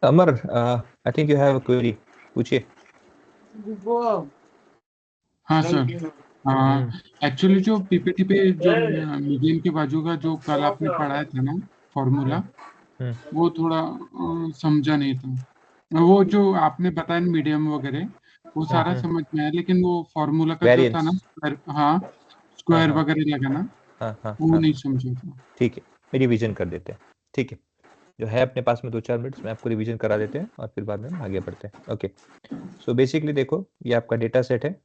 Amar, I think you have a query, पूछिए। हाँ sir. हाँ, हम्म। एक्चुअली जो पीपीटी पे जो मीडियन के बाजू का जो कल आपने पढ़ाया था ना, हम्म। फॉर्मूला, हम्म। वो थोड़ा समझा नहीं था। वो जो आपने बताया मीडियम वगैरह, वो सारा हम्म। समझ में आया, लेकिन वो फॉर्मूला का जो था वेरिएंस। ना, स्क्वायर, हाँ, हाँ स्क्वायर हाँ वगैरह लगाना, हाँ हाँ वो हाँ। नहीं समझा था। ठीक है, रिवीजन कर देते हैं। ठीक है, जो है अपने पास में 2-4 मिनट्स में आपको रिवीजन करा देते हैं और फिर बाद में हम आगे बढ़ते हैं। ओके। सो बेसिकली देखो, ये आपका डेटा सेट है।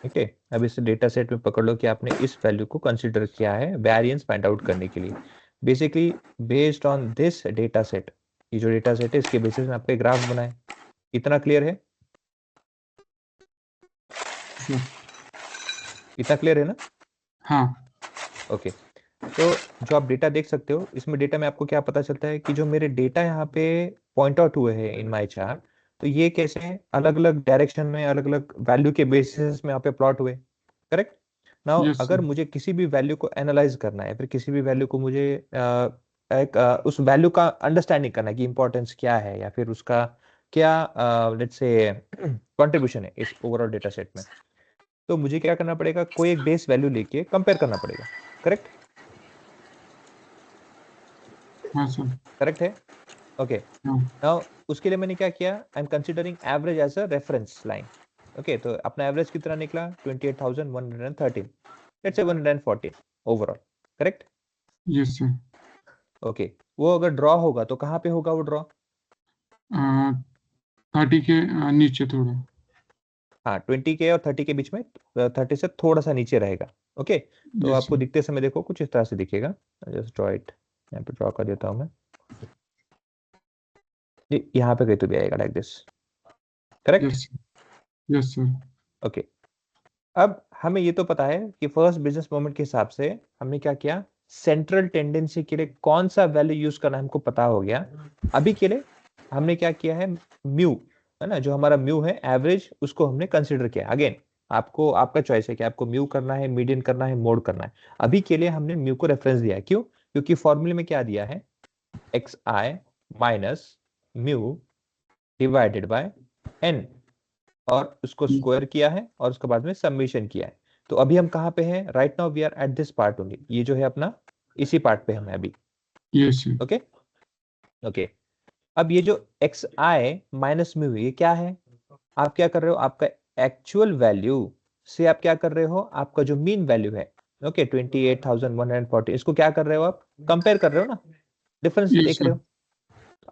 ठीक है, अब इस डेटा सेट में पकड़ लो कि आपने इस वैल्यू को कंसिडर किया है वेरिएंस फाइंड आउट करने के लिए। Basically based on this data set, ये जो डेटा सेट है इसके बेसिस में आपका ग्राफ बनाए। इतना क्लियर है? सर। इतना क्लियर है ना? हाँ। ओके। तो जो आप डेटा देख सकते हो, इसमें डेटा में आपको क्या पता चलता है कि जो मेरे डेटा यहाँ पे पॉइंट आउट हुए हैं इन माय चार्ट, तो ये कैसे हैं, अलग अलग डायरेक्शन में अलग अलग वैल्यू के बेसिस में यहाँ पे प्लॉट हुए। करेक्ट। नाउ यस अगर सर। मुझे किसी भी वैल्यू को एनालाइज करना है, फिर किसी भी वैल्यू को मुझे उस वैल्यू का अंडरस्टैंडिंग करना है कि इंपॉर्टेंस क्या है या फिर उसका क्या लेट्स से कंट्रीब्यूशन है इस ओवरऑल डेटा सेट में, तो मुझे क्या करना पड़ेगा, कोई एक बेस वैल्यू लेके कंपेयर करना पड़ेगा। करेक्ट। हाँ सर। करेक्ट है। ओके। हाँ। नाउ उसके लिए मैंने क्या किया, I am considering average as a reference line. Okay, तो अपना एवरेज कितना निकला, 28,113, let's say 114 overall. Correct. Yes sir. Okay. वो अगर ड्रॉ होगा तो कहाँ पे होगा वो ड्रॉ? 30 के नीचे थोड़ा। हाँ, 20 के और 30 के बीच में, 30 से थोड़ा सा नीचे रहेगा। ओके। तो यस आपको सर। दिखते समय देखो कुछ इस तरह से दिखेगा। जस्ट ड्रॉ इट, यहाँ पे ड्रॉ कर देता हूँ मैं। यहाँ पे कहीं तो भी आएगा like this. Correct. Yes sir. Yes sir. Okay. अब हमें ये तो पता है कि फर्स्ट बिजनेस मोमेंट के हिसाब से हमने क्या किया, सेंट्रल टेंडेंसी के लिए कौन सा वैल्यू यूज करना हमको पता हो गया। अभी के लिए हमने क्या किया है, म्यू, है ना, जो हमारा म्यू है एवरेज, उसको हमने कंसिडर किया। अगेन आपको, आपका चॉइस है कि आपको म्यू करना है, मीडियन करना है, मोड करना है। अभी के लिए हमने म्यू को रेफरेंस दिया है। क्यों? क्योंकि फॉर्मूले में क्या दिया है, x I minus mu divided by n, और उसको स्क्वायर किया है और उसके बाद में सबमिशन किया है। तो अभी हम कहाँ पे हैं, right now we are at this part only, ये जो है अपना इसी पार्ट पे हम हैं अभी। Yes sir. ओके। ओके। अब ये जो एक्स आई माइनस म्यू ये क्या है, आप क्या कर रहे हो, आपका एक्चुअल वैल्यू से आप क्या कर रहे हो, आपका जो मीन वैल्यू है, ओके, 28,140, इसको क्या कर रहे हो, आप कंपेयर कर रहे हो ना, डिफरेंस यस देख रहे सर। हो।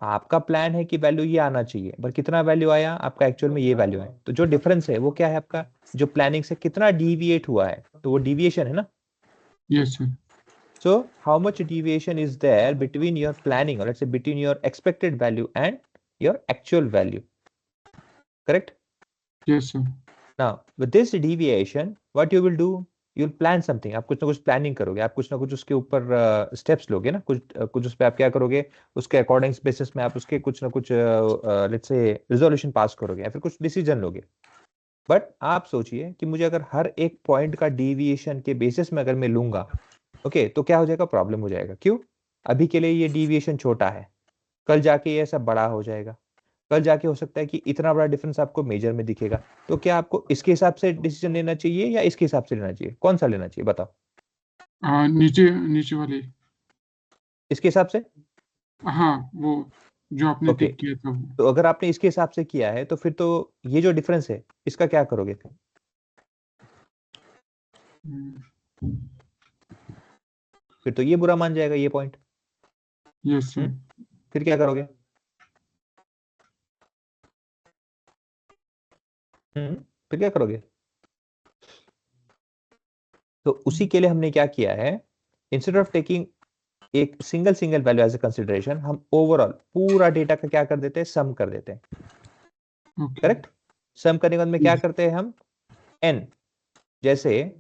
आपका प्लान है कि वैल्यू ये आना चाहिए, पर कितना वैल्यू आया आपका, एक्चुअल में ये वैल्यू है, तो जो डिफरेंस है वो क्या है आपका, जो प्लानिंग से कितना डिविएट हुआ है, तो वो डिविएशन है ना। Yes sir. So how much deviation is there between your planning, और let's say between your expected value and your actual value. Correct. Yes sir. Now with this deviation what you will do, you will plan something, आप कुछ ना कुछ planning करोगे, आप कुछ ना कुछ उसके ऊपर स्टेप्स लोगे ना, कुछ उस पर आप क्या करोगे, उसके अकॉर्डिंग बेसिस में आप उसके कुछ ना कुछ लेट्स से रिजोल्यूशन पास करोगे या फिर कुछ डिसीजन लोगे। बट आप सोचिए कि मुझे अगर हर एक पॉइंट का डेविएशन के बेसिस में अगर मैं लूंगा, ओके, तो क्या हो जाएगा, प्रॉब्लम हो जाएगा। क्यों? अभी के लिए ये डेविएशन छोटा है, कल जाके ये सब बड़ा हो जाएगा, कल जाके हो सकता है कि इतना बड़ा डिफरेंस आपको मेजर में दिखेगा। तो क्या आपको इसके हिसाब से डिसीजन लेना चाहिए या इसके हिसाब से लेना चाहिए, कौन सा लेना चाहिए बताओ? नीचे नीचे वाले। इसके हिसाब से। हाँ, वो जो आपने ओके। टिक किया था वो। तो अगर आपने इसके हिसाब से किया है तो फिर तो ये जो डिफरेंस है इसका क्या करोगे फिर? फिर तो ये बुरा मान जाएगा ये पॉइंट। Yes sir. फिर क्या करोगे? फिर क्या करोगे? तो उसी के लिए हमने क्या किया है, इंस्टेड ऑफ टेकिंग एक single single value as a consideration, हम ओवरऑल पूरा डेटा का क्या कर देते हैं, सम कर देते हैं। ओके। करेक्ट। सम करने के बाद में क्या करते हैं हम, एन, जैसे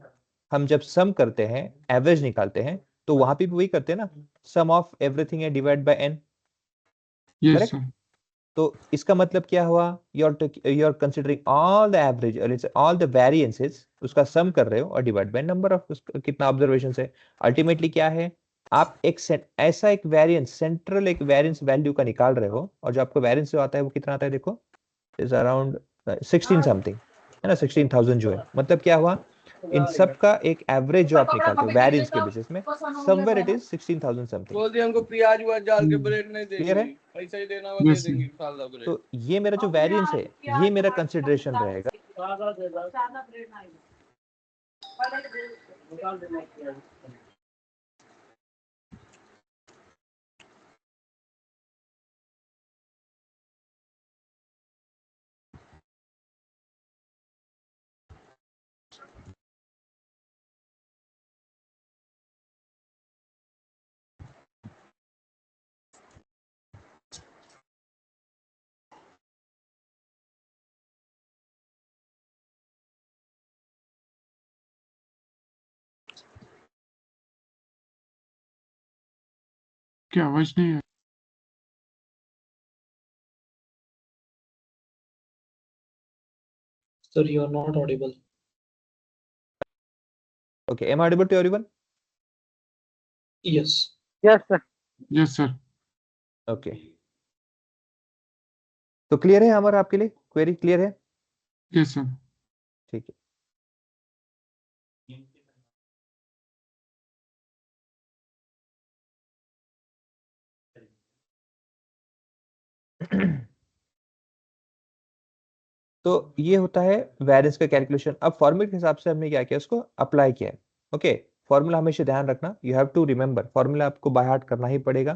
हम जब सम करते हैं, एवरेज निकालते हैं, तो वहां पे भी वही करते हैं ना, सम ऑफ एवरीथिंग है divide by n. Yes correct. Sir. तो इसका मतलब क्या हुआ, you are considering all the average, all the variances, उसका सम कर रहे हो और डिवाइड बाय नंबर ऑफ, कितना ऑब्जर्वेशन है। अल्टीमेटली क्या है, आप एक ऐसा एक वेरिएंस, सेंट्रल एक वेरिएंस वैल्यू का निकाल रहे हो, और जो आपको वेरिएंस जो आता है वो कितना आता है, देखो इज अराउंड 16 समथिंग, है ना, 16,000 जो है, मतलब क्या हुआ, इन सब का एक एवरेज जो आप निकालते हो वेरिएंस के बेसिस में, समवेयर इट इज 16,000 समथिंग। बोल दिया हमको प्याज व्याज डाल के ब्रेक नहीं क्लियर देंगे, है? पैसा ही देना होगा दे यस सर। देंगे साल का ब्रेक। तो ये मेरा जो वेरिएंस है, ये मेरा कंसिडरेशन रहेगा। क्या आवाज नहीं है? Sir, you are not audible. Okay, am I audible to everyone? Yes. Yes sir. Yes sir. Okay, तो क्लियर है हमारा, आपके लिए क्वेरी क्लियर है? Yes sir. ठीक है। तो ये होता है वेरिएंस का कैलकुलेशन। अब फॉर्मूले के हिसाब से हमने क्या किया, उसको अप्लाई किया है। ओके, फॉर्मूला हमेशा ध्यान रखना, you have to remember, formula आपको बाय हार्ट करना ही पड़ेगा।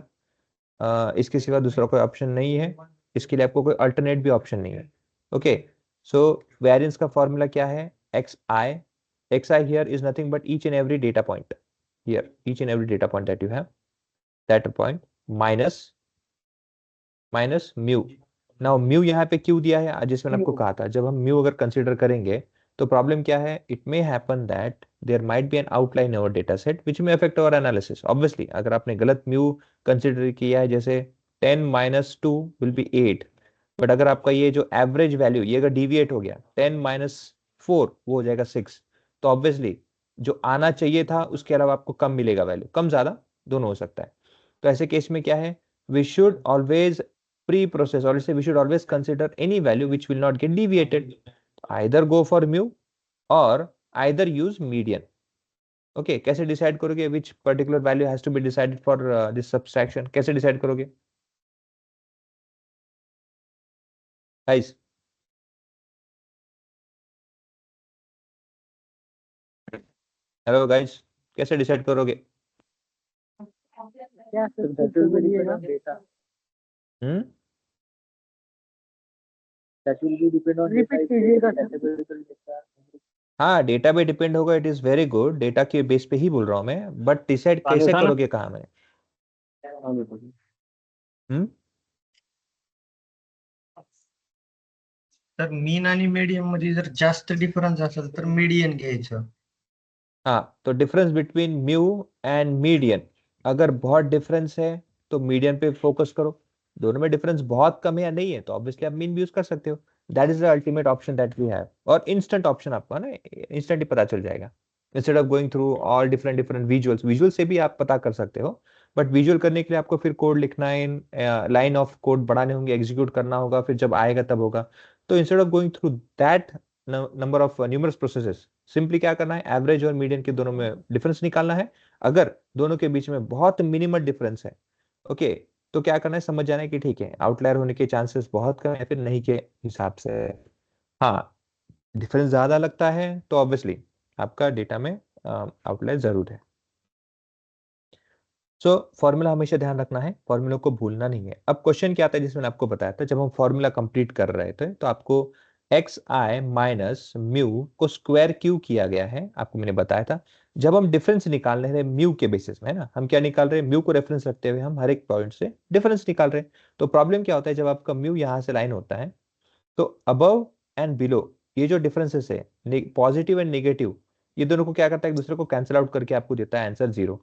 इसके सिवा दूसरा कोई ऑप्शन नहीं है, इसके लिए आपको कोई अल्टरनेट भी ऑप्शन नहीं है। ओके, सो वेरिएंस का फॉर्मूला क्या है, x I hear is nothing but each and every data point, hear each and every data point that you have, that point minus mu. Now mu यहाँ पे क्यों दिया है, जिसमें मैंने आपको कहा था, जब हम म्यू अगर कंसीडर करेंगे तो प्रॉब्लम क्या है, it may happen that there might be an outline our data set which may affect our analysis. Obviously अगर आपने गलत म्यू कंसीडर किया है, जैसे 10 माइनस 2 विल बी 8, बट अगर आपका ये जो एवरेज वैल्यू ये अगर डिविएट हो गया 10 माइनस 4 वो हो जाएगा 6, तो ऑब्वियसली जो आना चाहिए था उसके अलावा आपको कम मिलेगा वैल्यू, कम ज्यादा दोनों हो सकता है। तो ऐसे केस में क्या है, we should always pre-process, or let's say we should always consider any value which will not get deviated. Either go for mu or either use median. Okay, कैसे डिसाइड करोगे which particular value has to be decided for this subtraction, कैसे decide करोगे guys? Hello guys, कैसे decide करोगे? Yes sir, that will be depend on data. Hmm, that will be depend on data. Repeat कीजिएगा sir. हाँ data पे depend होगा, it is very good, data के base पे ही बोल रहा हूँ मैं, बट डिसाइड कैसे करोगे कहाँ में? हम्म, तर मीन आणि मीडियम मध्ये जर जास्त डिफरन्स असेल तर मीडियन घ्यायचं. हाँ, तो difference between mu and median, अगर बहुत डिफरेंस है तो मीडियन पे फोकस करो, दोनों में डिफरेंस बहुत कम है या नहीं है तो ऑब्वियसली आप मीन भी यूज कर सकते हो। That is the ultimate option that we have, और इंस्टेंट ऑप्शन आपको है ना, इंस्टेंट ही पता चल जाएगा, instead of going through all different different visuals. Visual से भी आप पता कर सकते हो, बट विजुअल करने के लिए आपको फिर कोड लिखना है, लाइन ऑफ कोड बढ़ाने होंगे, एग्जीक्यूट करना होगा, फिर जब आएगा तब होगा। तो instead of going through that number of numerous processes, simply क्या करना है, एवरेज और मीडियन के दोनों में डिफरेंस निकालना है। अगर दोनों के बीच में बहुत मिनिमल डिफरेंस है, ओके, तो क्या करना है, समझ जाना है कि ठीक है आउटलायर होने के चांसेस बहुत कम है, फिर नहीं के हिसाब से। हाँ, डिफरेंस ज्यादा लगता है तो ऑब्वियसली आपका डेटा में आउटलायर जरूर है। सो फॉर्मूला हमेशा ध्यान रखना है, फॉर्मूला को भूलना नहीं है। अब क्वेश्चन क्या आता है, जिसमें आपको बताया था, जब हम फॉर्मूला कंप्लीट कर रहे थे तो आपको एक्स आई माइनस म्यू को स्क्वायर क्यों किया गया है, आपको मैंने बताया था। जब हम डिफरेंस निकाल रहे हैं म्यू के बेसिस में, है ना, हम क्या निकाल रहे हैं, म्यू को रेफरेंस रखते हुए हम हर एक पॉइंट से डिफरेंस निकाल रहे हैं। तो प्रॉब्लम क्या होता है, जब आपका म्यू यहाँ से लाइन होता है तो अबव एंड बिलो ये जो डिफरेंसेस है, पॉजिटिव एंड नेगेटिव, ये दोनों को क्या करता है, एक दूसरे को कैंसिल आउट करके आपको देता है आंसर 0।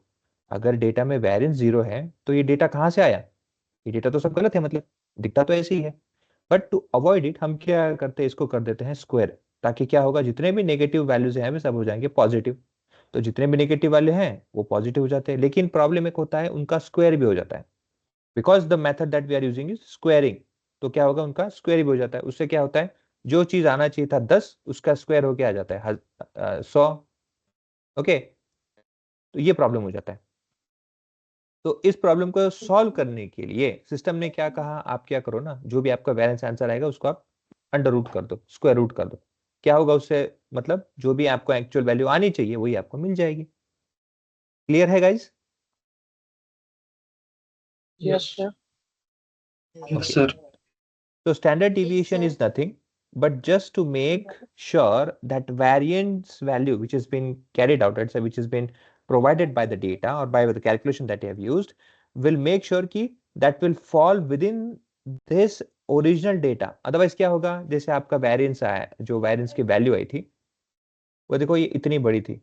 अगर डेटा में वेरिएंस 0 है तो ये डेटा कहाँ से आया, ये डेटा तो सब गलत है, मतलब दिखता तो ऐसे ही है। बट टू अवॉइड इट हम क्या करते हैं, इसको कर देते हैं स्क्वायर, ताकि क्या होगा, जितने भी नेगेटिव वैल्यूज हैं वे सब हो जाएंगे पॉजिटिव। तो जितने भी नेगेटिव वाले हैं वो पॉजिटिव हो जाते हैं, लेकिन प्रॉब्लम एक होता है उनका स्क्वायर भी हो जाता है, because the method that we are using is squaring. तो क्या होगा, उनका स्क्वायर भी हो जाता है। उससे क्या होता है, जो चीज आना चाहिए था 10 उसका स्क्वायर होके आ जाता है 100। ओके, तो ये प्रॉब्लम हो जाता है। तो इस प्रॉब्लम को सॉल्व करने के लिए सिस्टम ने क्या कहा, आप क्या करो ना, जो भी आपका वैलेंस आंसर आएगा उसको आप अंडर रूट कर दो, स्क्वायर रूट कर दो। क्या होगा उससे, मतलब जो भी आपको एक्चुअल वैल्यू आनी चाहिए वही आपको मिल जाएगी। क्लियर है guys? Yes, sir. Yes, sir. So standard deviation is nothing but just to make sure that variance value which has been carried out, let's say which has been provided by the data or by the calculation that you have used, will make sure कि that will fall within this original data. Otherwise क्या होगा, जैसे आपका variance आया, जो variance की value आई थी वो देखो ये इतनी बड़ी थी,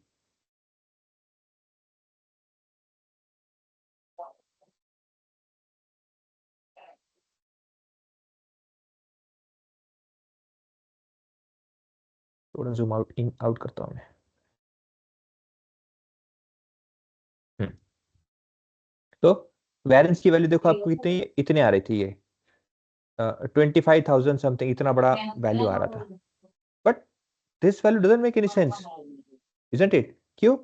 थोड़ा जूम आउट इन आउट करता हूं मैं। तो वेरिएंस की वैल्यू देखो आपको कितनी, इतने आ रही थी, ये 25,000 समथिंग, इतना बड़ा वैल्यू आ रहा था। But this value doesn't make any sense, isn't it? क्यों?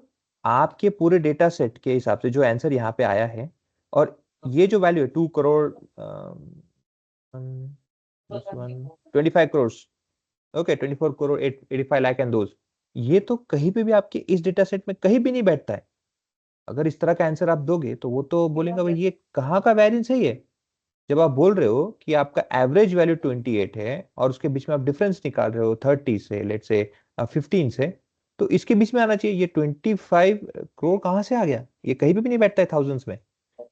आपके पूरे डेटा सेट के हिसाब से जो आंसर यहाँ पे आया है, और ये जो वैल्यू है 2 crore 25 crore, okay 24 crore 85 lakh and those, ये तो कहीं पे भी आपके इस डेटा सेट में कहीं भी नहीं बैठता है। अगर इस तरह का आंसर आप दोगे तो वो तो बोलेंगे भाई ये कहाँ का वेरिएंस है ये। जब आप बोल रहे हो कि आपका एवरेज वैल्यू 28 है और उसके बीच में आप डिफरेंस निकाल रहे हो 30 से, लेट्स से 15 से, तो इसके बीच में आना चाहिए। ये 25 करोड़ कहाँ से आ गया, ये कहीं पे भी नहीं बैठता है थाउजेंड्स में।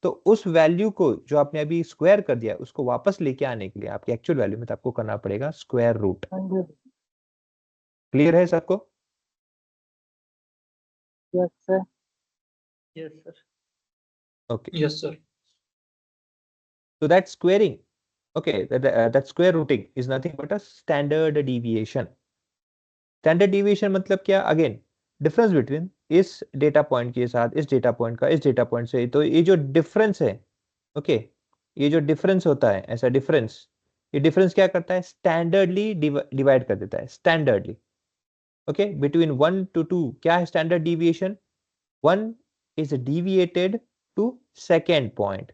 तो उस वैल्यू को जो आपने अभी स्क्वायर कर दिया उसको वापस लेके आने के लिए आपकी एक्चुअल वैल्यू में तो आपको करना पड़ेगा स्क्वायर रूट। क्लियर है सबको? Yes, sir. Yes, sir. Okay, Yes, sir. so that squaring, okay, that square rooting is nothing but a standard deviation. Standard deviation मतलब क्या, अगेन डिफरेंस बिटवीन इस डेटा पॉइंट के साथ इस डेटा पॉइंट का इस डेटा पॉइंट से। तो ये जो डिफरेंस है, ओके, ये जो डिफरेंस होता है, ऐसा डिफरेंस, ये डिफरेंस क्या करता है, स्टैंडर्डली डिवाइड कर देता है, स्टैंडर्डली। ओके, बिटवीन 1 to 2 क्या है standard deviation, 1 is deviated to second point,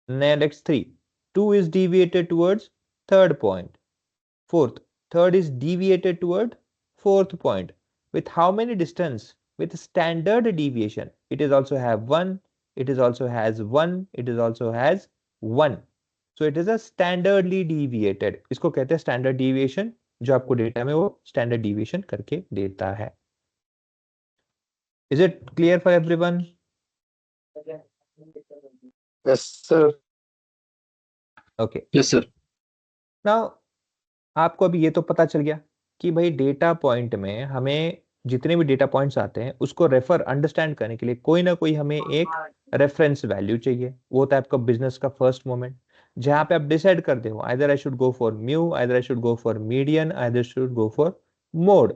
next 3, 2 is deviated towards third point, fourth, third is deviated toward fourth point. With how many distance? With standard deviation. It is also have 1, it is also has 1, it is also has 1. So it is a standardly deviated. इसको कहते हैं standard deviation, जो आपको data में वो standard deviation करके देता है। Is it clear for everyone? Yes, sir. Okay. Yes, sir. Now आपको अभी ये तो पता चल गया कि भाई डेटा पॉइंट में हमें जितने भी डेटा पॉइंट्स आते हैं उसको रेफर अंडरस्टैंड करने के लिए कोई ना कोई हमें एक रेफरेंस वैल्यू चाहिए। वो होता है आपका बिजनेस का फर्स्ट मोमेंट, जहां पे आप डिसाइड करते हो either I should go for mu, either I should go for median, either should go for mode.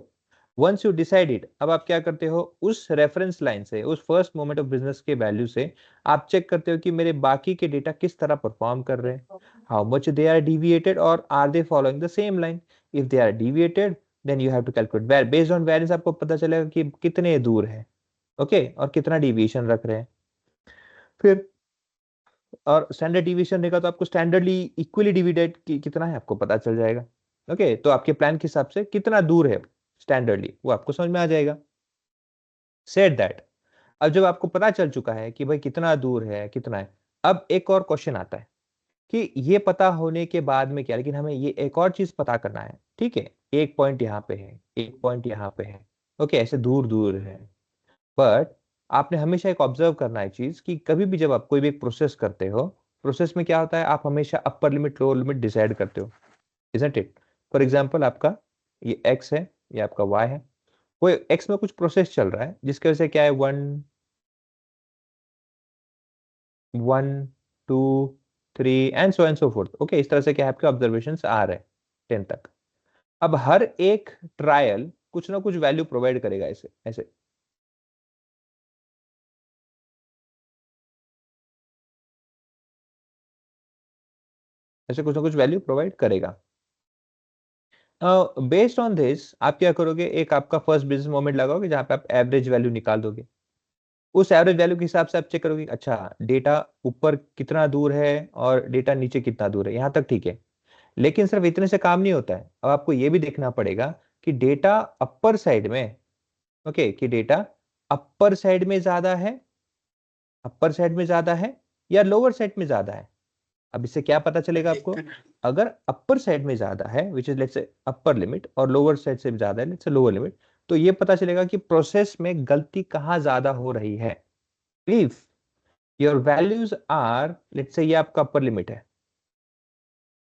Once you decided, अब आप क्या करते हो, उस रेफरेंस लाइन से, उस फर्स्ट मोमेंट ऑफ बिजनेस के वैल्यू से आप चेक करते हो कि मेरे बाकी के डेटा किस तरह परफॉर्म कर रहे हैं, how much they are deviated or are they following the same line. If they are deviated then you have to calculate where based on variance आपको पता चलेगा कि कितने दूर है, ओके, और कितना डिविएशन रख रहे हैं। फिर और स्टैंडर्ड डिविएशन रहेगा तो आपको स्टैंडर्डली इक्वली डिवाइडेड कितना है आपको पता चल जाएगा। ओके, तो आपके प्लान के हिसाब से कितना दूर है स्टैंडर्डली वो आपको समझ में आ जाएगा। सेड दैट, अब जब आपको पता चल चुका है कि भाई कितना दूर है कितना है, अब एक और क्वेश्चन आता है कि ये पता होने के बाद में क्या, लेकिन हमें ये एक और चीज पता करना है, ठीक है, एक पॉइंट यहाँ पे है, एक पॉइंट यहाँ पे है, ओके, ऐसे दूर दूर है। बट आपने हमेशा एक ऑब्जर्व करना है चीज कि कभी भी जब आप कोई भी एक प्रोसेस करते हो, प्रोसेस में क्या होता है, आप हमेशा upper limit lower limit decide करते हो, इजंट इट? फॉर एग्जाम्पल आपका ये एक्स है, ये आपका वाई है, कोई एक्स में कुछ प्रोसेस चल रहा है जिसकी वजह से क्या है 1 1 2 3 एंड सो फोर्थ। ओके, इस तरह से क्या है आपके ऑब्जर्वेशन आ रहे हैं 10 तक। अब हर एक ट्रायल कुछ ना कुछ वैल्यू प्रोवाइड करेगा ऐसे ऐसे, ऐसे कुछ ना कुछ वैल्यू प्रोवाइड करेगा। बेस्ड ऑन दिस आप क्या करोगे, एक आपका फर्स्ट बिजनेस मोमेंट लगाओगे जहां पे आप एवरेज वैल्यू निकाल दोगे। उस एवरेज वैल्यू के हिसाब से आप चेक करोगे, अच्छा डेटा ऊपर कितना दूर है और डेटा नीचे कितना दूर है, यहां तक ठीक है। लेकिन सिर्फ इतने से काम नहीं होता है, अब आपको यह भी देखना पड़ेगा कि डेटा अपर साइड में, ओके, कि डेटा अपर साइड में ज्यादा है, अपर साइड में ज्यादा है या लोअर साइड में ज्यादा है। अब इससे क्या पता चलेगा आपको, अगर अपर साइड में ज्यादा है which is let's say upper limit और लोअर साइड से ज्यादा है लेट्स से लोअर लिमिट, तो ये पता चलेगा कि प्रोसेस में गलती कहां ज्यादा हो रही है। If your values are let's say ये आपका अपर लिमिट है,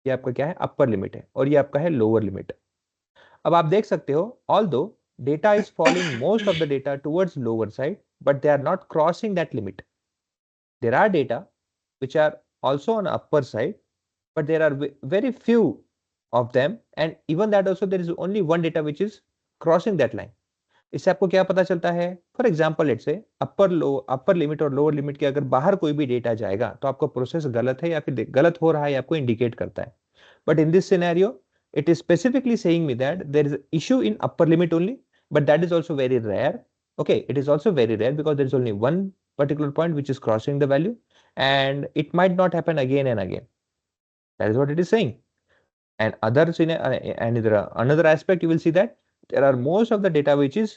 ये आपका क्या है अपर लिमिट है और ये आपका है लोअर लिमिट। अब आप देख सकते हो although data is following most of the data towards lower side but they are not crossing that limit. There are data which are also on upper side but there are very few of them and even that also there is only one data which is crossing that line। इससे आपको क्या पता चलता है, for example let's say upper limit और lower limit के अगर बाहर कोई भी डेटा जाएगा तो आपका प्रोसेस गलत है या फिर गलत हो रहा है, आपको इंडिकेट करता है। But in this scenario it is specifically saying me that there is an issue in upper limit only, but that is also very rare। Okay, it is also very rare because there is only one particular point which is crossing the value and it might not happen again and again। That is what it is saying। And another aspect you will see that there are most of the data which is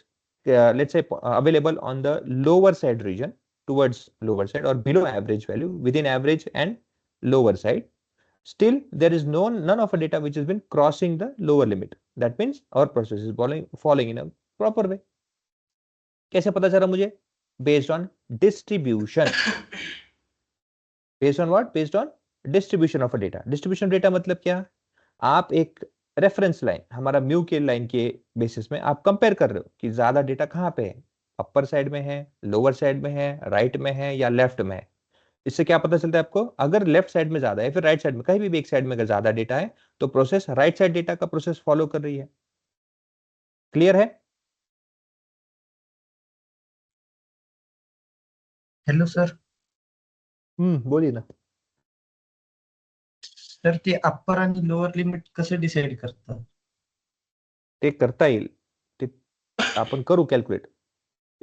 let's say available on the lower side region, towards lower side or below average value, within average and lower side। Still there is none of a data which has been crossing the lower limit। That means our process is following in a proper way। कैसे पता चला मुझे, based on distribution। based on what, based on distribution of a data। distribution data मतलब क्या, आप एक reference line हमारा mu के लाइन के बेसिस में आप कंपेयर कर रहे हो कि ज्यादा डेटा कहां पे है, अपर साइड में है, लोअर साइड में है, राइट में है या लेफ्ट में है। इससे क्या पता चलता है आपको, अगर लेफ्ट साइड में ज्यादा है फिर राइट साइड में, कहीं भी एक साइड में अगर ज्यादा डेटा है तो प्रोसेस राइट साइड डेटा का प्रोसेस फॉलो कर रही है। क्लियर है? हॅलो सर, बोलिए ना। तर ते अप्पर आणि लोअर लिमिट कसं डिसाईड करतात? ते करता येईल, ते आपण करू कॅल्क्युलेट।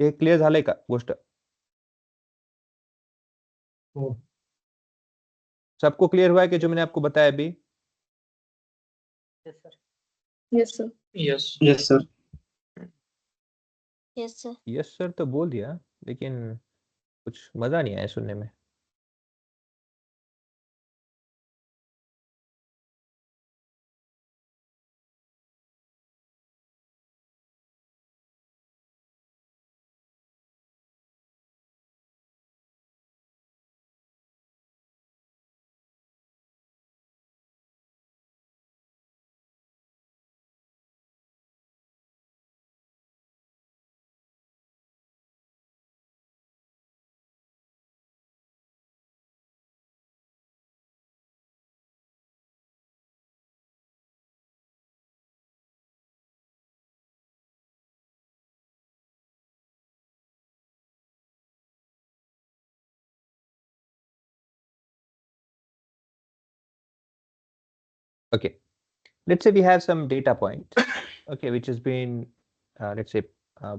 हे क्लिअर झालंय का गोष्ट? हो सबको क्लियर हुआ है कि जो मैंने आपको बताया अभी? Yes sir. Yes yes sir. Yes sir. Yes sir तो बोल दिया लेकिन कुछ मजा नहीं आया सुनने में। Okay, let's say we have some data point, okay, which has been let's say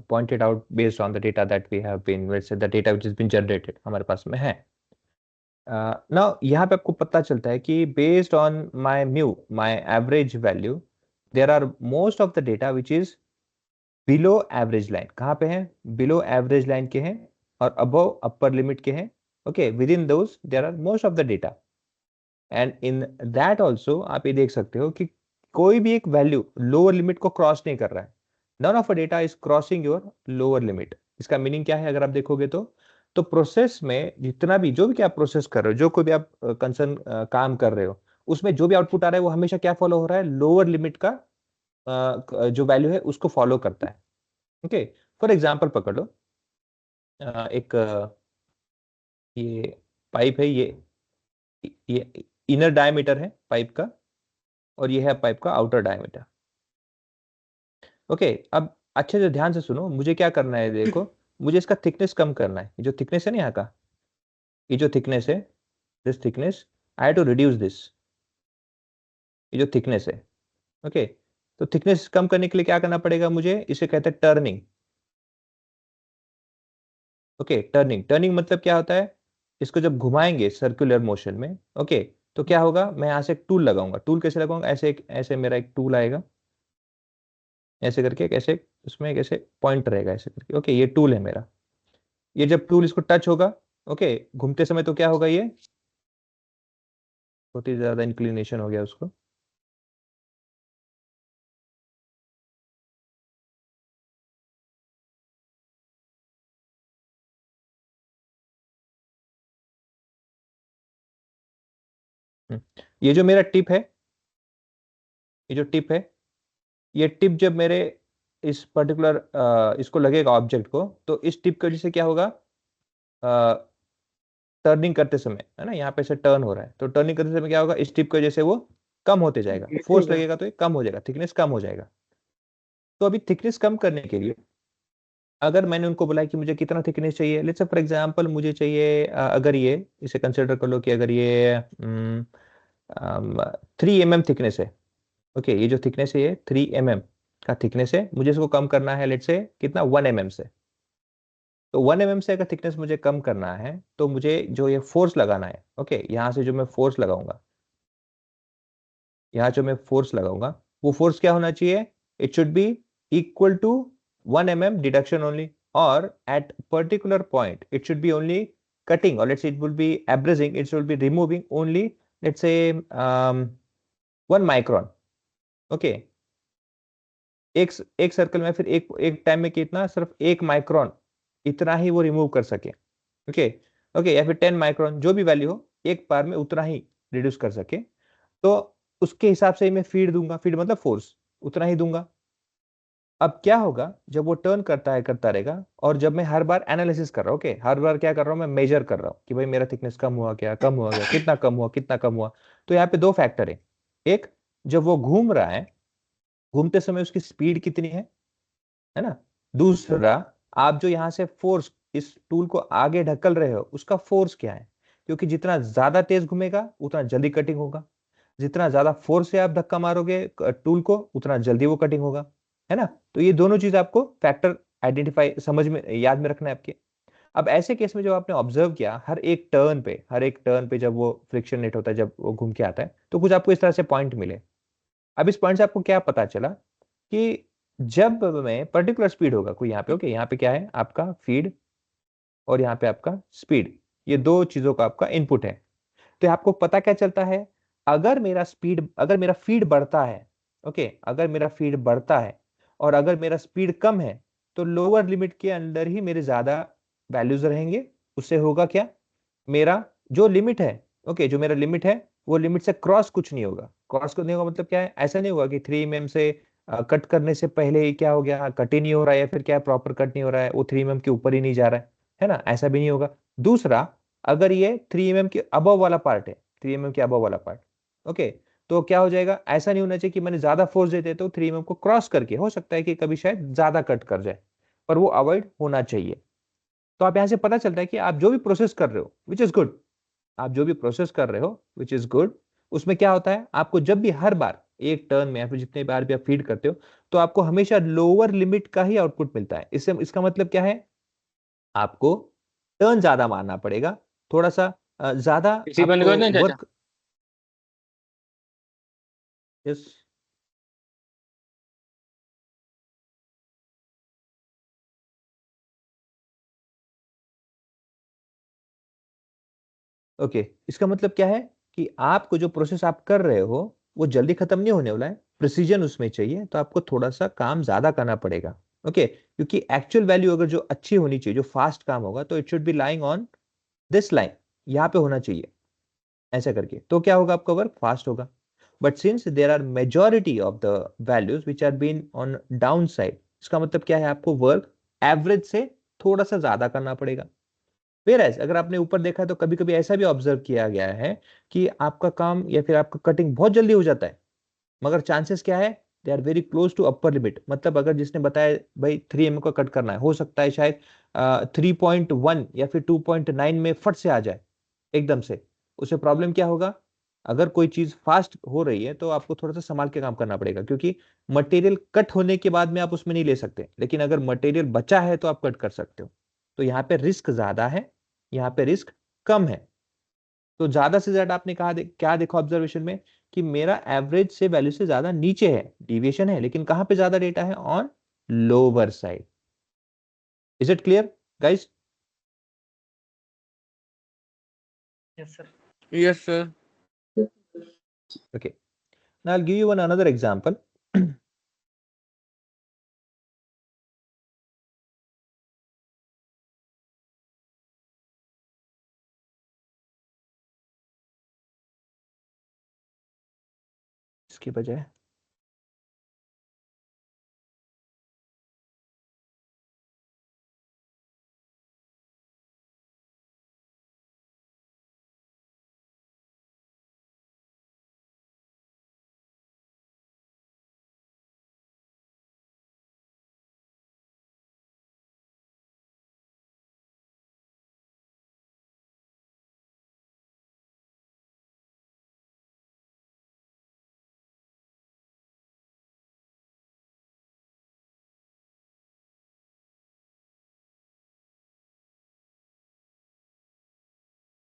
pointed out based on the data that we have been, let's say the data which has been generated हमारे पास में है। now यहाँ पे आपको पता चलता है कि based on my mu, my average value, there are most of the data which is below average line। कहाँ पे है? below average line के हैं और above upper limit के हैं। okay, within those there are most of the data and in that also आप ये देख सकते हो कि कोई भी एक वैल्यू लोअर लिमिट को क्रॉस नहीं कर रहा है। None of a data is crossing your lower limit. इसका मीनिंग क्या है अगर आप देखोगे तो प्रोसेस में जितना भी जो भी आप प्रोसेस कर रहे हो, जो कोई भी आप कंसर्न काम कर रहे हो, उसमें जो भी आउटपुट आ रहा है वो हमेशा क्या फॉलो हो रहा है, लोअर लिमिट का जो वैल्यू है उसको फॉलो करता है। ओके, फॉर एग्जाम्पल पकड़ लो एक ये पाइप है, ये इनर डायमीटर है पाइप का और ये है पाइप का आउटर डायमीटर। ओके, अब अच्छे से ध्यान से सुनो, मुझे क्या करना है, देखो मुझे इसका थिकनेस कम करना है। ये जो थिकनेस है ना यहाँ का, ये जो थिकनेस है, this thickness I have to reduce this. ये जो थिकनेस है, ओके। तो थिकनेस कम करने के लिए क्या करना पड़ेगा मुझे, इसे कहते हैं टर्निंग। Okay, turning. टर्निंग मतलब क्या होता है, इसको जब घुमाएंगे सर्कुलर मोशन में, ओके, तो क्या होगा, मैं यहाँ से एक टूल लगाऊंगा। टूल कैसे लगाऊंगा, ऐसे मेरा एक टूल आएगा, ऐसे करके, कैसे उसमें एक ऐसे पॉइंट रहेगा ऐसे करके, ओके, ये टूल है मेरा। ये जब टूल इसको टच होगा, ओके, घूमते समय, तो क्या होगा, ये बहुत ही ज्यादा इंक्लिनेशन हो गया उसको। ये जो मेरा टिप है, ये जो टिप है, ये टिप जब मेरे इस पर्टिकुलर इसको लगेगा ऑब्जेक्ट को, तो इस टिप की वजह से क्या होगा, टर्निंग करते समय, है ना, यहाँ पे से टर्न हो रहा है, तो टर्निंग करते समय क्या होगा, इस टिप की वजह से वो कम होते जाएगा, फोर्स लगेगा तो ये कम हो जाएगा, थिकनेस कम हो जाएगा। तो अभी थिकनेस कम करने के लिए अगर मैंने उनको बोला कि मुझे कितना थिकनेस चाहिए, लेट्स से फॉर एग्जांपल मुझे चाहिए अगर ये, इसे कंसिडर कर लो कि अगर ये 3 mm थिकनेस है, ओके, ये जो थिकनेस है ये 3 mm का थिकनेस है, मुझे इसको कम करना है, लेट्स से कितना, 1 mm से। तो 1 mm से अगर थिकनेस मुझे कम करना है, तो मुझे जो ये फोर्स लगाना है, ओके, यहाँ से जो मैं फोर्स लगाऊंगा, यहाँ जो मैं फोर्स लगाऊंगा, वो फोर्स क्या होना चाहिए, it should be equal to 1 mm deduction only, और at particular point it should be only cutting, or let's say it will be abrasing, it will be removing only, let's say 1 micron, okay। एक circle में फिर एक time में कितना, सिर्फ 1 micron इतना ही वो रिमूव कर सके, ओके, ओके, या फिर 10 माइक्रोन, जो भी वैल्यू हो, एक बार में उतना ही रिड्यूस कर सके, तो उसके हिसाब से ही मैं फीड दूंगा, फीड मतलब फोर्स, उतना ही दूंगा। अब क्या होगा, जब वो टर्न करता है, करता रहेगा, और जब मैं हर बार एनालिसिस कर रहा हूँ, ओके, हर बार क्या कर रहा हूँ, मैं मेजर कर रहा हूँ कि भाई मेरा थिकनेस कम हुआ क्या, कम हुआ क्या, कितना कम हुआ, कितना कम हुआ। तो यहाँ पे दो फैक्टर है, एक, जब वो घूम रहा है, घूमते समय उसकी स्पीड कितनी है ना। दूसरा, आप जो यहाँ से फोर्स इस टूल को आगे ढकल रहे हो, उसका फोर्स क्या है, क्योंकि जितना ज्यादा तेज घूमेगा उतना जल्दी कटिंग होगा, जितना ज्यादा फोर्स से आप धक्का मारोगे टूल को, उतना जल्दी वो कटिंग होगा, है ना। तो ये दोनों चीज आपको फैक्टर आइडेंटिफाई, समझ में, याद में रखना है आपके। अब ऐसे केस में जब आपने ऑब्जर्व किया, हर एक टर्न पे जब वो फ्रिक्शन नेट होता है, जब वो घूम के आता है, तो कुछ आपको इस तरह से पॉइंट मिले। अब इस पॉइंट से आपको क्या पता चला कि जब मैं पर्टिकुलर स्पीड होगा कोई, यहाँ पे, ओके, यहाँ पे क्या है आपका फीड, और यहाँ पे आपका स्पीड, ये दो चीजों का आपका इनपुट है। तो आपको पता क्या चलता है, अगर मेरा फीड बढ़ता है, ओके, अगर मेरा फीड बढ़ता है और अगर मेरा स्पीड कम है, तो लोअर लिमिट के अंदर ही मेरे ज्यादा वैल्यूज रहेंगे। उससे होगा क्या, मेरा जो लिमिट है, ओके, जो मेरा लिमिट है, वो लिमिट से क्रॉस कुछ नहीं होगा। क्रॉस करने का मतलब क्या है, ऐसा नहीं होगा कि 3 mm से कट करने से पहले ही क्या हो गया, कट ही नहीं हो रहा है, या फिर क्या प्रॉपर कट नहीं हो रहा है, वो 3 mm के ऊपर ही नहीं जा रहा है ना, ऐसा भी नहीं होगा। दूसरा, अगर ये 3 mm के अबव वाला पार्ट है, 3 mm के अबव वाला पार्ट, ओके, तो क्या हो जाएगा, ऐसा नहीं होना चाहिए कि मैंने ज्यादा फोर्स दे देता हूँ 3 mm को क्रॉस करके, हो सकता है कि कभी शायद ज्यादा कट कर जाए, पर वो अवॉइड होना चाहिए। तो आप यहां से पता चलता है कि आप जो भी प्रोसेस कर रहे हो, विच इज गुड, आप जो भी प्रोसेस कर रहे हो विच इज गुड, उसमें क्या होता है, आपको जब भी हर बार एक टर्न में या फिर जितने बार भी आप फीड करते हो, तो आपको हमेशा लोअर लिमिट का ही आउटपुट मिलता है। इससे इसका मतलब क्या है, आपको टर्न ज्यादा मारना पड़ेगा, थोड़ा सा ज्यादा इसी बंद कर दें चाचा। वर्क। यस, ओके, इसका मतलब क्या है कि आपको जो प्रोसेस आप कर रहे हो वो जल्दी खत्म नहीं होने वाला है, प्रिसीजन उसमें चाहिए, तो आपको थोड़ा सा काम ज्यादा करना पड़ेगा, ओके, क्योंकि एक्चुअल वैल्यू अगर जो अच्छी होनी चाहिए, जो फास्ट काम होगा, तो it should B lying on this line, यहाँ पे होना चाहिए, ऐसा करके, तो क्या होगा, आपका वर्क फास्ट होगा। But since there are majority of the values which are been on down side, इसका मतलब क्या है, आपको वर्क एवरेज से थोड़ा सा ज्यादा करना पड़ेगा। वेयरएज अगर आपने ऊपर देखा है, तो कभी कभी ऐसा भी ऑब्जर्व किया गया है कि आपका काम या फिर आपका कटिंग बहुत जल्दी हो जाता है, मगर चांसेस क्या है, they are very close to upper limit. मतलब अगर जिसने बताया भाई 3 mm का कट करना है, हो सकता है शायद 3.1 या फिर 2.9 में फट से आ जाए एकदम से, उसे प्रॉब्लम क्या होगा, अगर कोई चीज फास्ट हो रही है तो आपको थोड़ा सा संभाल के काम करना पड़ेगा, क्योंकि मटेरियल कट होने के बाद में आप उसमें नहीं ले सकते, लेकिन अगर मटेरियल बचा है तो आप कट कर सकते हो। तो यहाँ पे रिस्क ज्यादा है, यहाँ पे रिस्क कम है। तो ज्यादा से ज्यादा आपने कहा क्या देखो ऑब्जर्वेशन में, कि मेरा एवरेज से वैल्यू से ज्यादा नीचे है, डिविएशन है, लेकिन कहां पे ज्यादा डेटा है, on lower side. Is it clear guys? Yes sir. Yes sir. Okay. Now I'll give you another example. इसके बजाय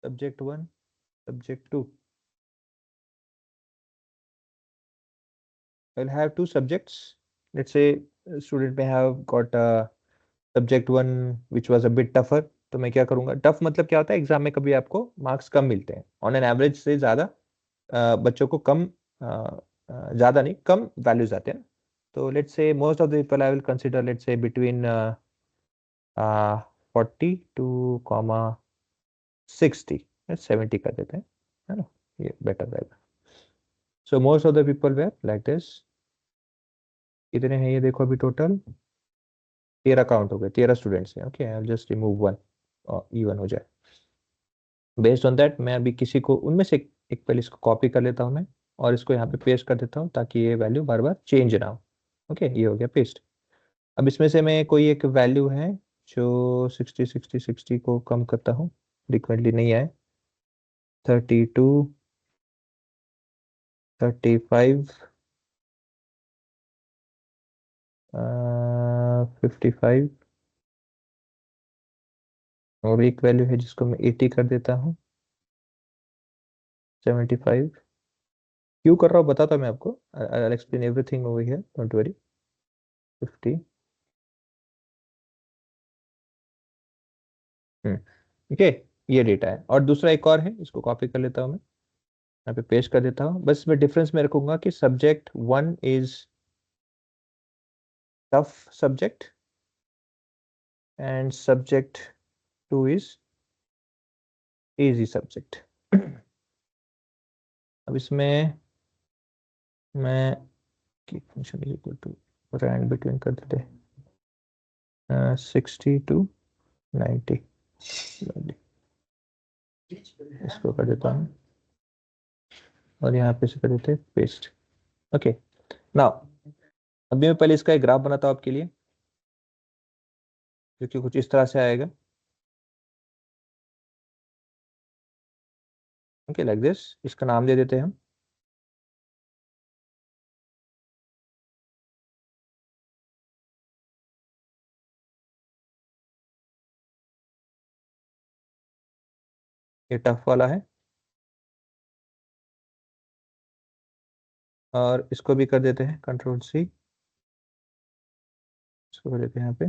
subject 1, subject 2. I'll have two subjects. Let's say a student may have got a subject 1 which was a bit tougher. तो मैं क्या करूंगा, tough मतलब क्या होता है, एग्जाम में कभी आपको मार्क्स कम मिलते हैं, ऑन एन एवरेज से ज्यादा बच्चों को कम ज्यादा नहीं, कम वैल्यूज आते हैं। तो let's say most of the people I will consider, let's say between 42, 70 कर देते हैं, है ना, ये बेटर रहेगा। So most of the people were like this. कितने हैं ये देखो, अभी टोटल 13 काउंट हो गए, 13 स्टूडेंट्स हैं। Okay, I just remove one, even हो जाए। बेस्ड ऑन दैट मैं अभी किसी को उनमें से एक पहले इसको कॉपी कर लेता हूँ मैं, और इसको यहाँ पे पेस्ट कर देता हूँ ताकि ये वैल्यू बार बार चेंज ना हो। ओके, ये हो गया पेस्ट। अब इसमें से मैं कोई एक वैल्यू है जो 60 को कम करता हूँ, फ्रिक्वेंटली नहीं आए, 32, 35, 55, और एक वैल्यू है जिसको मैं 80 कर देता हूँ, 75। क्यों कर रहा हूँ बताता हूँ मैं आपको, I explain everything over here, don't worry. 50। Okay, ये डेटा है। और दूसरा एक और है, इसको कॉपी कर लेता हूँ मैं, यहाँ पे पेस्ट कर देता हूँ। बस मैं डिफरेंस में रखूंगा कि subject 1 is tough subject and subject 2 is easy subject. अब इसमें मैं की function is equal to rand between कर देते हैं 60 to 90, इसको कर देता हूँ और यहाँ पे से कर देते हैं पेस्ट। ओके, नाउ अभी मैं पहले इसका एक ग्राफ बनाता हूँ आपके लिए, जो कि कुछ इस तरह से आएगा। Okay, like this. इसका नाम दे देते हैं हम, ये टफ वाला है, और इसको भी कर देते हैं कंट्रोल सी, इसको कर देते हैं यहाँ पे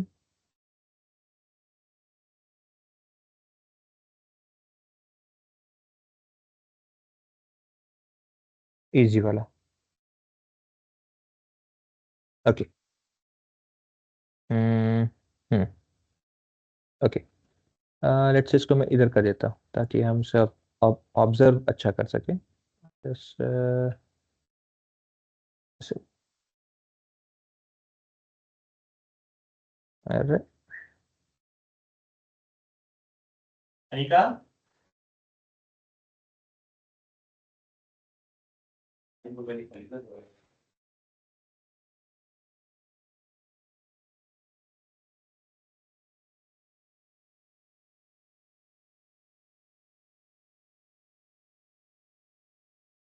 इजी वाला। Okay, hmm hmm okay, let's इसको मैं इधर कर देता हूँ ताकि हम सब ऑब्जर्व अच्छा कर सकें। बस अरे अनिका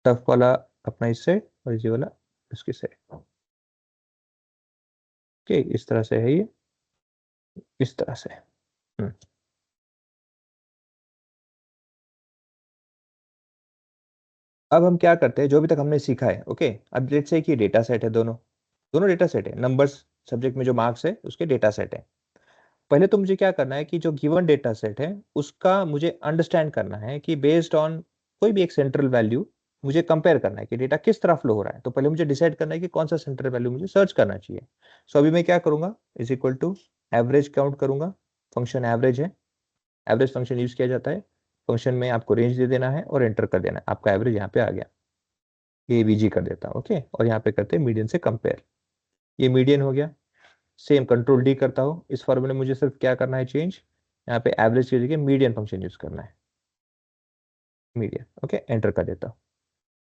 टफ वाला अपना इस साइड और इजी वाला इसकी साइड। ओके, इस तरह से है ये, इस तरह से। अब हम क्या करते हैं, जो भी तक हमने सीखा है, ओके। अब लेट्स से कि डेटा सेट है, दोनों दोनों डेटा सेट है, नंबर्स सब्जेक्ट में जो मार्क्स है उसके डेटा सेट है। पहले तो मुझे क्या करना है कि जो गिवन डेटा सेट है उसका मुझे अंडरस्टैंड करना है कि बेस्ड ऑन कोई भी एक सेंट्रल वैल्यू मुझे कंपेयर करना है कि डेटा किस तरह फ्लो हो रहा है। तो पहले मुझे डिसाइड करना है कि कौन सा सेंट्रल वैल्यू मुझे सर्च करना चाहिए। सो अभी मैं क्या करूंगा, is equal to average count करूंगा। फंक्शन एवरेज है, एवरेज फंक्शन यूज किया जाता है। फंक्शन में आपको रेंज दे देना है और एंटर कर देना है, आपका एवरेज यहाँ पे आ गया। एवीजी कर देता हूँ, ओके। और यहाँ पे करते हैं मीडियन से कंपेयर, ये मीडियन हो गया। सेम कंट्रोल डी करता हूँ, इस फॉर्मूले में मुझे सिर्फ क्या करना है, चेंज, यहाँ पे एवरेज की जगह मीडियन फंक्शन यूज करना है, मीडियन, ओके। एंटर कर देता हूँ।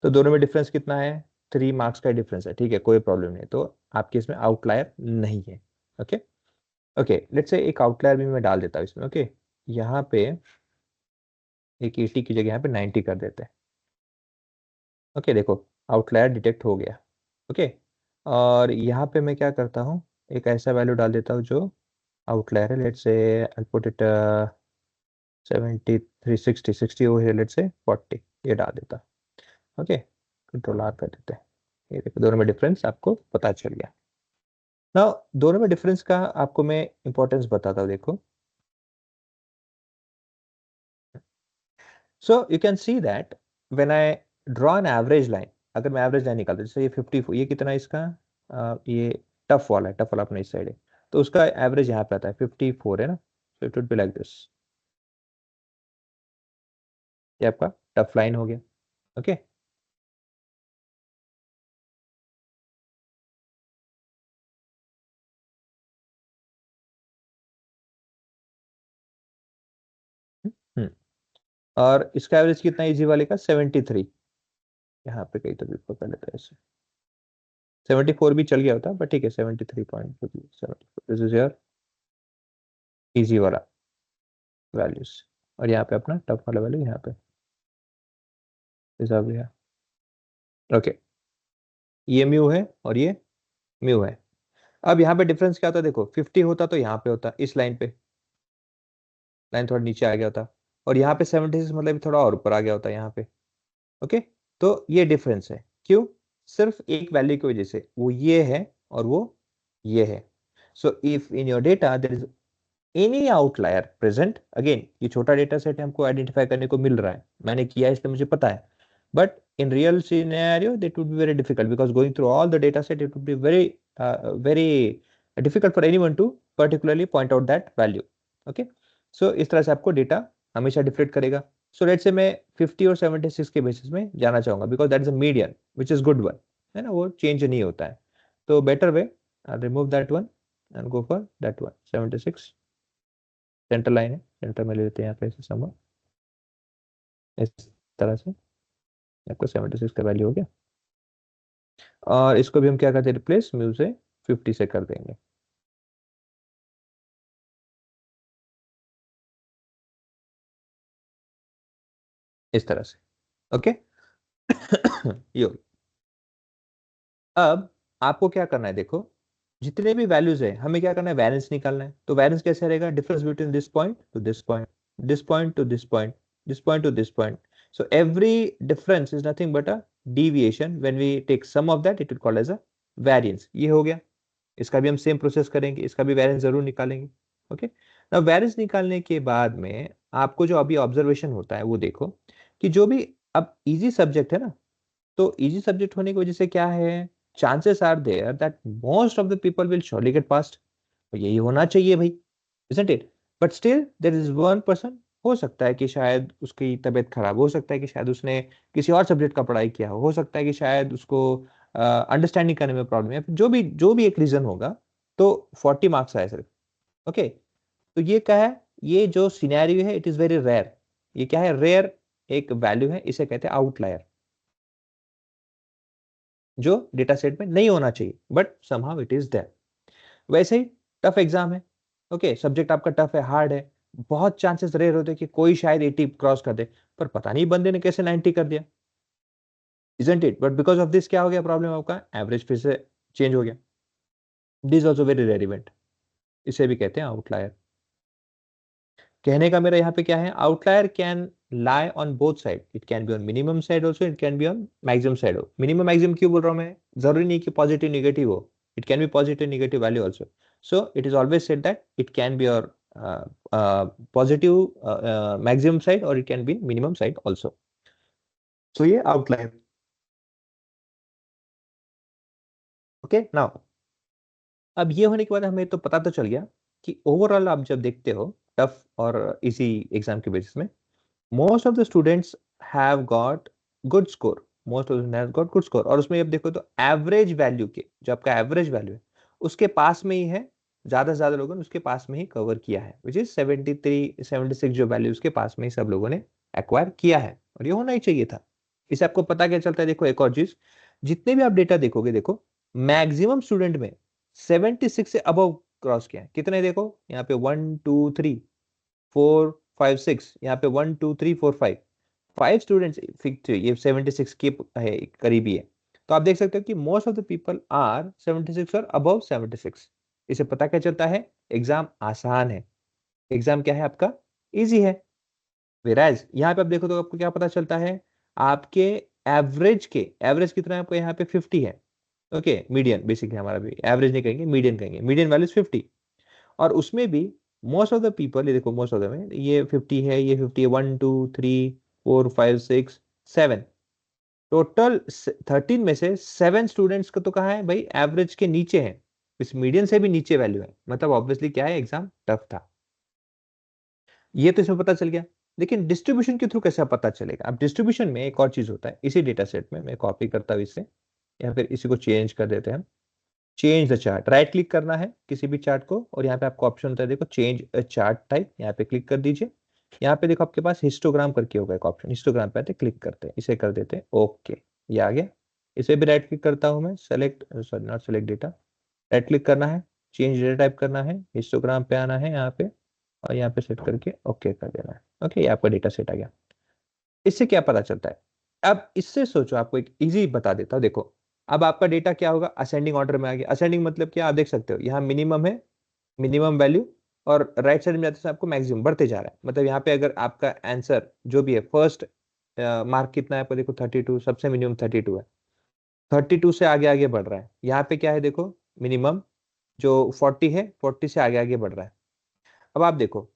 तो दोनों में डिफरेंस कितना है, 3 मार्क्स का डिफरेंस है, ठीक है, कोई प्रॉब्लम नहीं। तो आपके इसमें आउटलायर नहीं है, ओके। ओके, लेट्स से एक आउटलायर भी मैं डाल देता हूँ इसमें, ओके। यहाँ पे एक 80 की जगह यहाँ पे 90 कर देते हैं, ओके। देखो आउटलायर डिटेक्ट हो गया, ओके। और यहाँ पे मैं क्या करता हूँ, एक ऐसा वैल्यू डाल देता हूँ जो आउटलायर है। Let's say I put it 73 60 हो है, लेट्स से 40, ये डाल देता, ओके। कंट्रोल आर कर देते हैं। ये देखो दोनों में डिफरेंस आपको पता चल गया ना। दोनों में डिफरेंस का आपको मैं इंपॉर्टेंस बताता हूँ, देखो। So you can see that when I draw an average line, अगर मैं एवरेज लाइन निकालता हूँ, जैसे ये 54, ये कितना है इसका, ये टफ वाला है, टफ वाला अपना इस साइड है, तो उसका एवरेज यहाँ पे आता है 54 है ना। So it would be like this, ये आपका टफ लाइन हो गया, ओके। और इसका एवरेज कितना इजी वाले का, 73। यहाँ पे कहीं तो भी पता लेता है इसे, 74 भी चल गया होता, बट ठीक है, 73.74, दिस इज योर इजी वाला वैल्यूज। और यहाँ पे अपना टफ वाला वैल्यू यहाँ पे हिसाब, ओके। ये म्यू है और ये म्यू है। अब यहाँ पे डिफरेंस क्या होता, देखो 50 होता तो यहाँ पे होता, इस लाइन पे, लाइन थोड़ा नीचे आ गया होता, और यहाँ पे 76 मतलब थोड़ा और ऊपर आ गया होता यहाँ पे, ओके। तो ये डिफरेंस है, क्यों, सिर्फ एक वैल्यू की वजह से, वो ये है और वो ये है। So if in your data there is any outlier present, again ये छोटा डेटा सेट है, हमको आइडेंटिफाई करने को मिल रहा है, मैंने किया है इसलिए मुझे पता है, but in real scenario that would be very difficult because going through all the data set it would be very difficult for anyone to particularly point out that value, okay। So इस तरह से आपको data हमेशा different करेगा। So let's say मैं 50 और 76 के basis में जाना चाहूंगा, because that is a median which is good one, है ना, वो चेंज नहीं होता है। तो better way, remove that one and go for that one, 76 centre line है, सेंटर में ले लेते हैं यहाँ पे ऐसे समझ, इस तरह से आपको 76 का वैल्यू हो गया। और इसको भी हम क्या करते हैं, रिप्लेस म्यू से 50 से कर देंगे, इस तरह से, ओके। ये हो। अब आपको क्या करना है, देखो जितने भी वैल्यूज है हमें क्या करना है, वैरियंस निकालना है। तो वैरियंस कैसे रहेगा, difference between this point two this point, this point two this point, this point two this point. So every difference is nothing but a deviation, when we take sum of that it will call as a variance। ये हो गया, इसका भी हम same process करेंगे, इसका भी variance जरूर निकालेंगे, ओके। ना वैरियंस निकालने के बाद में आपको जो अभी ऑब्जर्वेशन होता है वो देखो कि जो भी, अब इजी सब्जेक्ट है ना, तो इजी सब्जेक्ट होने की वजह से क्या है, chances are there that most of the people will surely get past, तो यही होना चाहिए भाई, isn't it. But still there is one person, हो सकता है कि शायद उसकी तबीयत खराब, हो सकता है कि शायद उसने किसी और सब्जेक्ट का पढ़ाई किया हो सकता है कि शायद उसको अंडरस्टैंडिंग करने में प्रॉब्लम है, जो भी एक रीजन होगा, तो 40 मार्क्स आए सिर्फ, ओके। तो ये क्या है, ये जो सिनेरियो है इट इज वेरी रेयर, ये क्या है, रेयर एक वैल्यू है, इसे कहते हैं आउटलायर, जो डेटा सेट में नहीं होना चाहिए but somehow it is there. वैसे ही टफ एग्जाम है, ओके, सब्जेक्ट आपका टफ है, हार्ड है, बहुत चांसेस रेयर होते हैं कि कोई शायद 80 क्रॉस कर दे, पर पता नहीं बंदे ने कैसे 90 कर दिया, isn't it? But because of this क्या हो गया प्रॉब्लम आपका, एवरेज फिर से चेंज हो गया. This also very rare event, इसे भी कहते हैं आउटलायर. कहने का मेरा यहाँ पे क्या है, outlier can lie on both side, it can be on minimum side also, it can be on maximum side हो. मिनिमम मैक्सिमम क्यों बोल रहा हूँ मैं, जरूरी नहीं कि पॉजिटिव निगेटिव हो, it can be positive negative value also. So it is always said that it can be your positive maximum side और it can be minimum side also. So ये आउटलायर. ओके नाउ, अब ये होने के बाद हमें तो पता तो चल गया कि ओवरऑल आप जब देखते हो टफ और इजी एग्जाम के बेसिस में, most of the students have got good score, most of the have got good score. और उसमें अब देखो तो एवरेज वैल्यू के, जो आपका एवरेज वैल्यू है उसके पास में ही है, ज्यादा से ज्यादा लोगों ने उसके पास में ही कवर किया है, विच इज 73 76 जो वैल्यू उसके पास में ही सब लोगों ने एक्वायर किया है. और ये होना ही चाहिए था. इससे आपको पता क्या चलता है, देखो एक और चीज, जितने भी आप डेटा देखोगे, देखो मैक्सिमम स्टूडेंट में 76 से अबव क्रॉस किया है. कितने देखो यहाँ पे 1 2 3 4 5 6, यहाँ पे 1 2 3 4 5, 5 स्टूडेंट्स फिक्स, ये 76 के है, करीबी है. तो आप देख सकते हो कि most of the people are 76 और अबव 76. इसे पता क्या चलता है, एग्जाम आसान है, एग्जाम क्या है आपका, इजी है. वेराज यहाँ पे आप देखो तो आपको क्या पता चलता है, आपके एवरेज के, एवरेज कितना है आपको यहाँ पे 50 है. ओके, मीडियन बेसिकली हमारा भी एवरेज नहीं कहेंगे, मीडियन कहेंगे, मीडियन वैल्यू 50. और उसमें भी मोस्ट ऑफ द पीपल, ये देखो मोस्ट ऑफ द में ये 50 है, ये 50 है, 1 2 3 4 5 6 7, टोटल 13 में से 7 स्टूडेंट्स को तो कहा है भाई एवरेज के नीचे है, इस मीडियन से भी नीचे वैल्यू है, मतलब ऑब्वियसली क्या है, एग्जाम टफ था. ये तो इसमें पता चल गया. लेकिन डिस्ट्रीब्यूशन के थ्रू कैसे पता चलेगा, अब डिस्ट्रीब्यूशन में एक और चीज होता है, इसी डेटा सेट में मैं कॉपी करता हूँ इससे, या फिर इसी को चेंज कर देते हैं. Change the chart, right click करना है किसी भी चार्ट को, और यहाँ पे आपको ऑप्शन होता है, देखो चेंज चार्ट टाइप, यहाँ पे क्लिक कर दीजिए. यहाँ पे देखो आपके पास हिस्टोग्राम करके होगा एक ऑप्शन, हिस्टोग्राम पे आते क्लिक करते हैं, इसे कर देते हैं ओके, ये आ गया. इसे भी राइट क्लिक करता हूँ मैं, select, sorry not select data, right click करना है, चेंज डेटा टाइप करना है, हिस्टोग्राम पे आना है यहाँ पे, और यहाँ पे सेट करके ओके कर देना है. ओके, ये आपका डेटा सेट आ गया. इससे क्या पता चलता है, अब इससे सोचो, आपको एक इजी बता देता हूँ. देखो अब आपका डेटा क्या होगा, असेंडिंग ऑर्डर में आ गया. असेंडिंग मतलब क्या, आप देख सकते हो यहाँ मिनिमम है, मिनिमम वैल्यू, और राइट साइड में जाते आपको मैक्सिमम बढ़ते जा रहा है. मतलब यहाँ पे अगर आपका आंसर जो भी है, फर्स्ट मार्क कितना है आपको, देखो 32, सबसे मिनिमम 32 है, 32 से आगे आगे बढ़ रहा है. यहाँ पे क्या है, देखो मिनिमम जो 40 है, 40 से आगे आगे बढ़ रहा है. अब आप देखो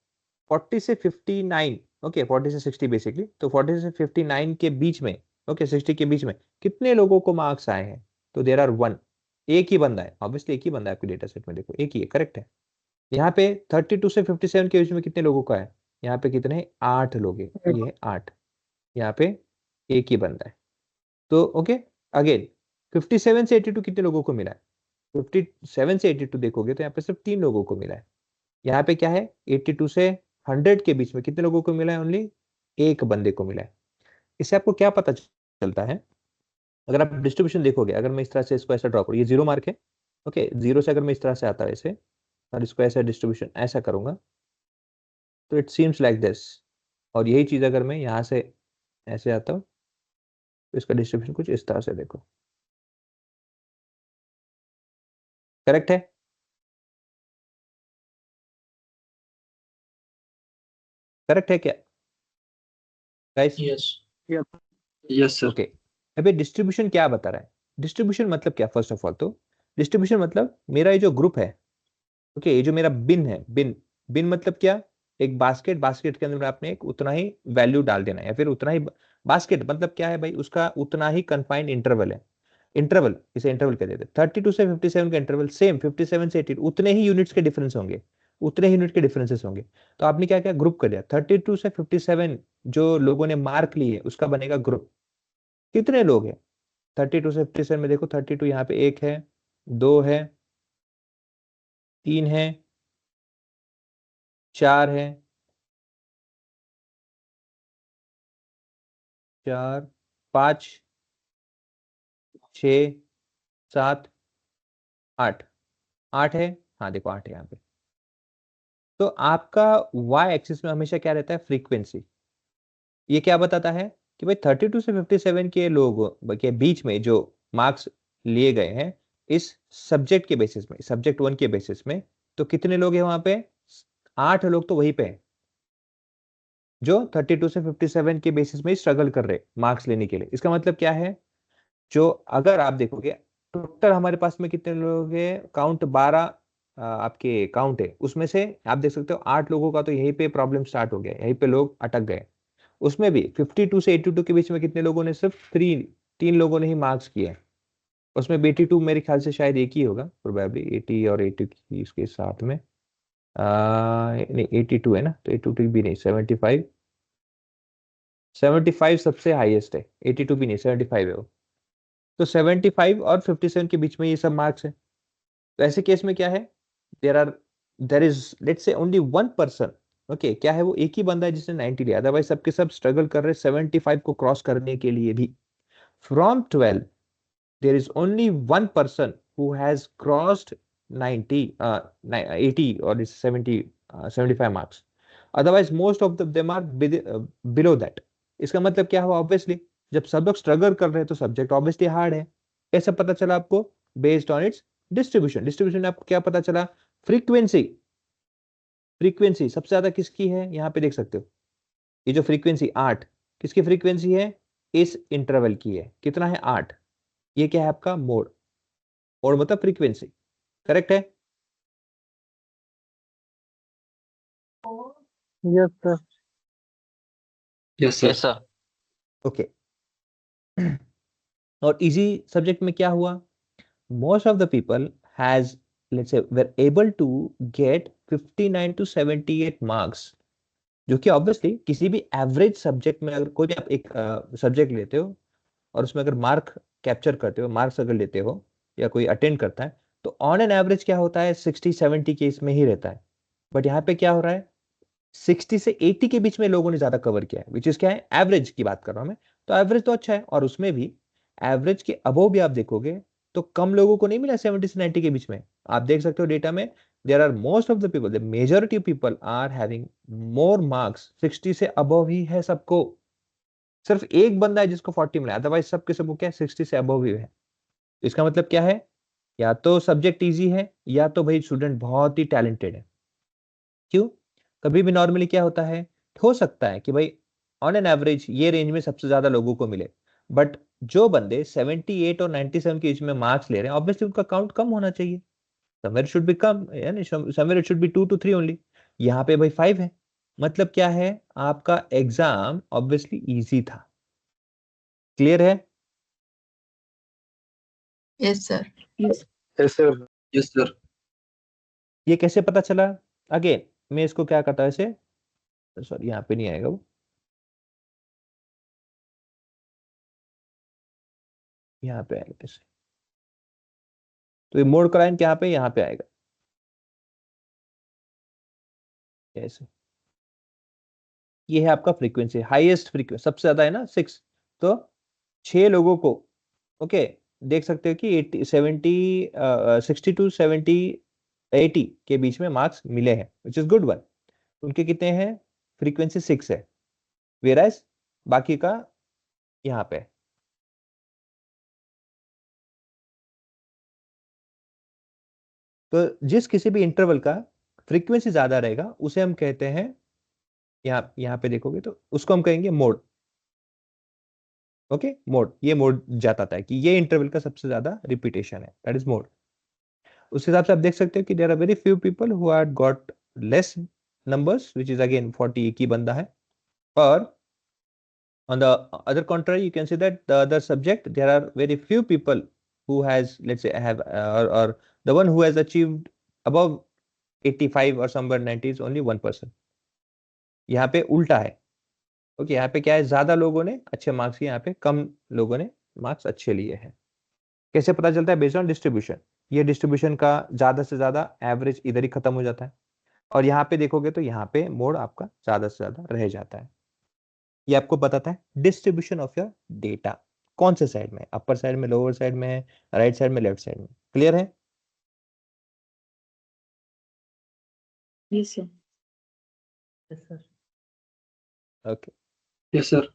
40 से 59, ओके 40 से 60 बेसिकली, तो 40 से 59 के बीच में, ओके 60 के बीच में कितने लोगों को मार्क्स आए हैं, तो देर आर 1, एक ही बंदा है, ऑब्वियसली एक ही बंदा है आपके डेटा सेट में, देखो एक ही है, करेक्ट है. यहाँ पे 32 से 57 के बीच में कितने लोगों का है, यहाँ पे कितने, 8 लोग हैं, ये है 8, यहाँ पे एक ही बंदा है. तो ओके, अगेन 57 से 82 कितने लोगों को मिला है, 57 से 82 देखोगे तो यहाँ पे सिर्फ 3 लोगों को मिला है. यहाँ पे क्या है, 82 से 100 के बीच में कितने लोगों को मिला है, ओनली एक बंदे को मिला है. इससे आपको क्या पता चलता है, अगर आप डिस्ट्रीब्यूशन देखोगे, अगर मैं इस तरह से इसको ऐसा ड्रॉ करूँ, ये 0 मार्क है, ओके 0 से अगर मैं इस तरह से आता है ऐसे, और इसको ऐसा डिस्ट्रीब्यूशन ऐसा करूंगा, तो इट सीम्स लाइक दिस. और यही चीज अगर मैं यहाँ से ऐसे आता हूँ, तो इसका डिस्ट्रीब्यूशन कुछ इस तरह से देखो, करेक्ट है. करेक्ट है क्या guys? Yes Yes. Yes sir. Okay, अभी डिस्ट्रीब्यूशन क्या बता रहा है, डिस्ट्रीब्यूशन मतलब क्या, फर्स्ट ऑफ ऑल तो डिस्ट्रीब्यूशन मतलब मेरा ये जो ग्रुप है, ओके ये जो मेरा बिन है, बिन, बिन मतलब क्या, एक बास्केट, बास्केट के अंदर आपने एक उतना ही वैल्यू डाल देना है, या फिर उतना ही, बास्केट मतलब क्या है भाई, उसका उतना ही कन्फाइंड इंटरवल है, इंटरवल, इसे इंटरवल कह देते हैं. 32 से 57 का इंटरवल सेम, 57 से 80 उतने ही यूनिट्स के डिफरेंस होंगे, उतने ही यूनिट के डिफरेंसेस होंगे. तो आपने क्या क्या ग्रुप कर दिया, 32 से 57 जो लोगों ने मार्क लिए उसका बनेगा ग्रुप. कितने लोग हैं 32 से 57 में, देखो 32 यहाँ पे 1 है, 2 है, 3 है, 4 है, 4 5 6 7 8, 8 है, हाँ देखो 8 है यहाँ पे. तो आपका y एक्सिस में हमेशा क्या रहता है, फ्रीक्वेंसी. ये क्या बताता है, कि भाई 32 से 57 के लोगों के बीच में जो मार्क्स लिए गए हैं इस सब्जेक्ट के बेसिस में, सब्जेक्ट 1 के बेसिस में, तो कितने लोग हैं वहां पे? 8 लोग तो वहीं पे हैं जो 32 से 57 के बेसिस में स्ट्रगल कर रहे मार्क्स लेने के लिए। इसका मतलब क्या है, जो अगर आप देखोगे टोटल हमारे पास में कितने लोग हैं, काउंट 12 आपके काउंट है, उसमें से आप देख सकते हो 8 लोगों का तो यहीं पे प्रॉब्लम स्टार्ट हो गया, यहीं पे लोग अटक गए। उसमें भी 52 से 82 के बीच में कितने लोगों ने, सिर्फ तीन लोगों ने ही मार्क्स किए हैं। उसमें 82 मेरे ख्याल से शायद एक ही होगा, प्रोबेबली 80 और 80 की इसके साथ में नहीं 82 है ना, तो 82 भी नहीं, 75 सबसे हाईएस्ट है, 82 भी नहीं 75 है वो। तो 75 और 57 के बीच में ये सब मार्क्स है। तो ऐसे केस में क्या है, there is let's say only 1 person, okay, क्या है वो, एक ही बंदा है जिसने 90 लिया, अदरवाइज सबके सब स्ट्रगल कर रहे 75 को क्रॉस करने के लिए भी। From 12 there is only one person who has crossed 90 80 or 70 75 marks, otherwise most of them are below that। इसका मतलब क्या हुआ, ऑब्वियसली जब सब लोग स्ट्रगल कर रहे हैं तो सब्जेक्ट ऑब्वियसली हार्ड है। कैसे पता चला आपको? Based on it's distribution. Distribution में आपको क्या पता चला? फ्रीक्वेंसी। फ्रीक्वेंसी सबसे ज्यादा किसकी है, यहाँ पे देख सकते हो, ये जो फ्रीक्वेंसी 8, किसकी फ्रीक्वेंसी है? इस इंटरवल की है। कितना है? 8। ये क्या है आपका? मोड। मोड मतलब फ्रीक्वेंसी, करेक्ट है? Yes sir. Yes sir. Okay. और इजी सब्जेक्ट में क्या हुआ, most of the people has let's say were able to get 59 to 78 marks, जो कि ऑब्वियसली किसी भी एवरेज सब्जेक्ट में, अगर कोई भी आप एक सब्जेक्ट लेते हो और उसमें अगर मार्क कैप्चर करते हो, मार्क्स अगर लेते हो या कोई अटेंड करता है, तो ऑन एन एवरेज क्या होता है, 60-70 के इसमें ही रहता है। बट यहाँ पे क्या हो रहा है, 60 से 80 के बीच में लोगों ने ज्यादा कवर किया है, विच इज क्या है, एवरेज की बात कर रहा हूं मैं। तो एवरेज तो अच्छा है, और उसमें भी एवरेज के अबव भी आप देखोगे तो कम लोगों को नहीं मिला 70 से 90 के बीच में। आप देख सकते हो डेटा में, there are most of the people, the majority of people are having more marks, 60 से अबव ही है सबको। सिर्फ एक बंदा है जिसको 40 मिला, अदरवाइज सबके सब क्या है, 60 से अबव ही है। इसका मतलब क्या है, या तो सब्जेक्ट इजी है, या तो भाई स्टूडेंट बहुत ही टैलेंटेड है। क्यों? कभी भी नॉर्मली क्या होता है, हो सकता है कि भाई ऑन एन एवरेज ये रेंज में सबसे ज्यादा लोगों को मिले, बट जो बंदे 78 और 97 के बीच में मार्क्स ले रहे हैं, ऑब्वियसली उनका काउंट कम होना चाहिए, समवेयर शुड बी कम, यानी somewhere it should B 2 to 3 only. यहाँ पे भाई 5 है, मतलब क्या है, आपका एग्जाम ऑब्वियसली इजी था। क्लियर है? Yes sir. Yes sir. Yes sir. ये कैसे पता चला? अगेन मैं इसको क्या करता है, ऐसे, सॉरी यहाँ पे नहीं आएगा वो, यहाँ पे आएगा ऐसे, तो ये मोड का लाइन क्या पे, यहाँ पे आएगा ऐसे। ये है आपका फ्रीक्वेंसी, हाईएस्ट फ्रीक्वेंसी सबसे ज्यादा है ना 6, तो 6 लोगों को, ओके, देख सकते हो कि 80 70 60 टू 70 80 के बीच में मार्क्स मिले हैं, विच इज गुड वन। उनके कितने हैं? फ्रीक्वेंसी 6 है, वेराइज बाकी का यहाँ पे। तो जिस किसी भी इंटरवल का फ्रीक्वेंसी ज्यादा रहेगा उसे हम कहते हैं, यहाँ पे देखोगे तो उसको हम कहेंगे मोड। ओके, मोड, ये मोड जाता है कि ये इंटरवल का सबसे ज्यादा रिपीटेशन है, दैट इज मोड। उस हिसाब से आप देख सकते हो कि there are very few people who are got less numbers, which is again 40, एक ही बंदा है। और on the other contrary you can say that the other subject there are very few people who has, let's say, have or the one who has achieved above 85 or somewhere 90 is only 1 person। यहाँ पे उल्टा है। Okay, यहाँ पे क्या है, ज्यादा लोगों ने अच्छे मार्क्स किए, यहाँ पे कम लोगों ने मार्क्स अच्छे लिए हैं। कैसे पता चलता है? Based on distribution. ये डिस्ट्रीब्यूशन का ज्यादा से ज्यादा एवरेज इधर ही खत्म हो जाता है, और यहाँ पे देखोगे तो यहाँ पे मोड आपका ज्यादा से ज्यादा रह जाता है। ये आपको बताता है डिस्ट्रीब्यूशन ऑफ योर डेटा, कौन से साइड में, अपर साइड में, लोअर साइड में, राइट साइड में, लेफ्ट साइड में। क्लियर है? Yes sir. Yes sir. Okay. Yes sir.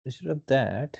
Instead of that,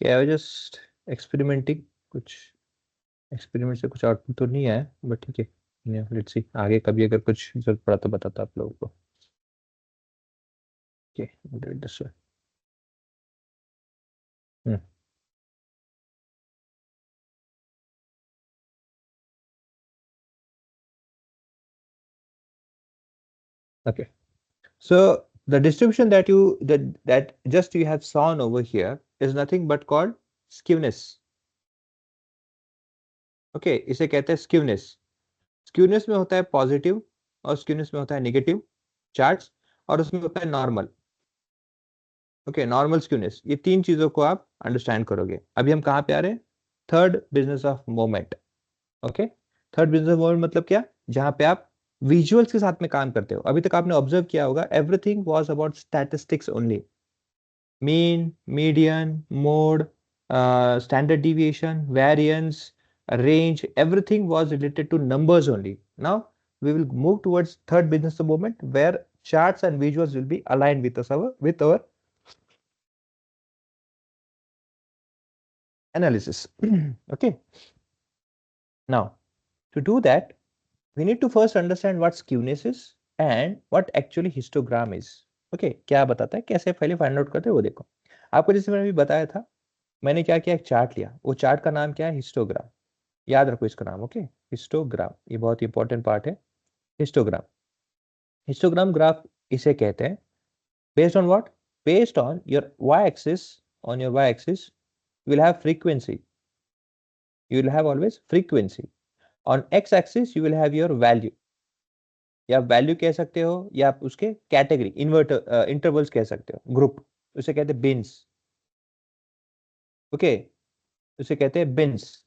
I was just experimenting. कुछ एक्सपेरिमेंट से कुछ आउटपुट तो नहीं आया, बट ठीक है, लेट्स सी आगे कभी अगर कुछ जरूरत पड़ा तो बताता आप लोगों को. Okay, we'll do it this way. Okay, so the distribution that that just you have shown over here is nothing but called skewness. Okay, इसे कहते हैं skewness. Skewness में होता है पॉजिटिव और skewness में होता है नेगेटिव चार्ट्स, और उसमें होता है नॉर्मल. Okay, normal skewness. ये तीन चीजों को आप अंडरस्टैंड करोगे. अभी हम कहाँ पे आ रहे हैं? Third business of moment. Okay, third business of moment मतलब क्या? जहां पे आप विजुअल्स के साथ में काम करते हो. अभी तक आपने ऑब्जर्व किया होगा, everything was about statistics only. Mean, median, mode, standard deviation, variance, range, everything was related to numbers only. Now we will move towards third business of moment where charts and visuals will be aligned with us, with our analysis. Okay, now to do that we need to first understand what skewness is and what actually histogram is. Okay, क्या बताता है, कैसे पहले find out करते हैं वो देखो. आपको जैसे मैंने अभी बताया था, मैंने क्या किया, एक चार्ट लिया. वो चार्ट का नाम क्या है? हिस्टोग्राम. याद रखो इसका नाम. ओके, हिस्टोग्राम, ये बहुत इंपॉर्टेंट पार्ट है. हिस्टोग्राम, हिस्टोग्राम ग्राफ इसे कहते हैं. Based on what? Based on your y axis. On your y axis you will have frequency. You will have always frequency. On x axis you will have your value. या value कह सकते हो, या आप उसके कैटेगरी इन्वर्टर इंटरवल्स कह सकते हो. ग्रुप, उसे कहते हैं बिन्स. ओके, उसे कहते हैं बिन्स.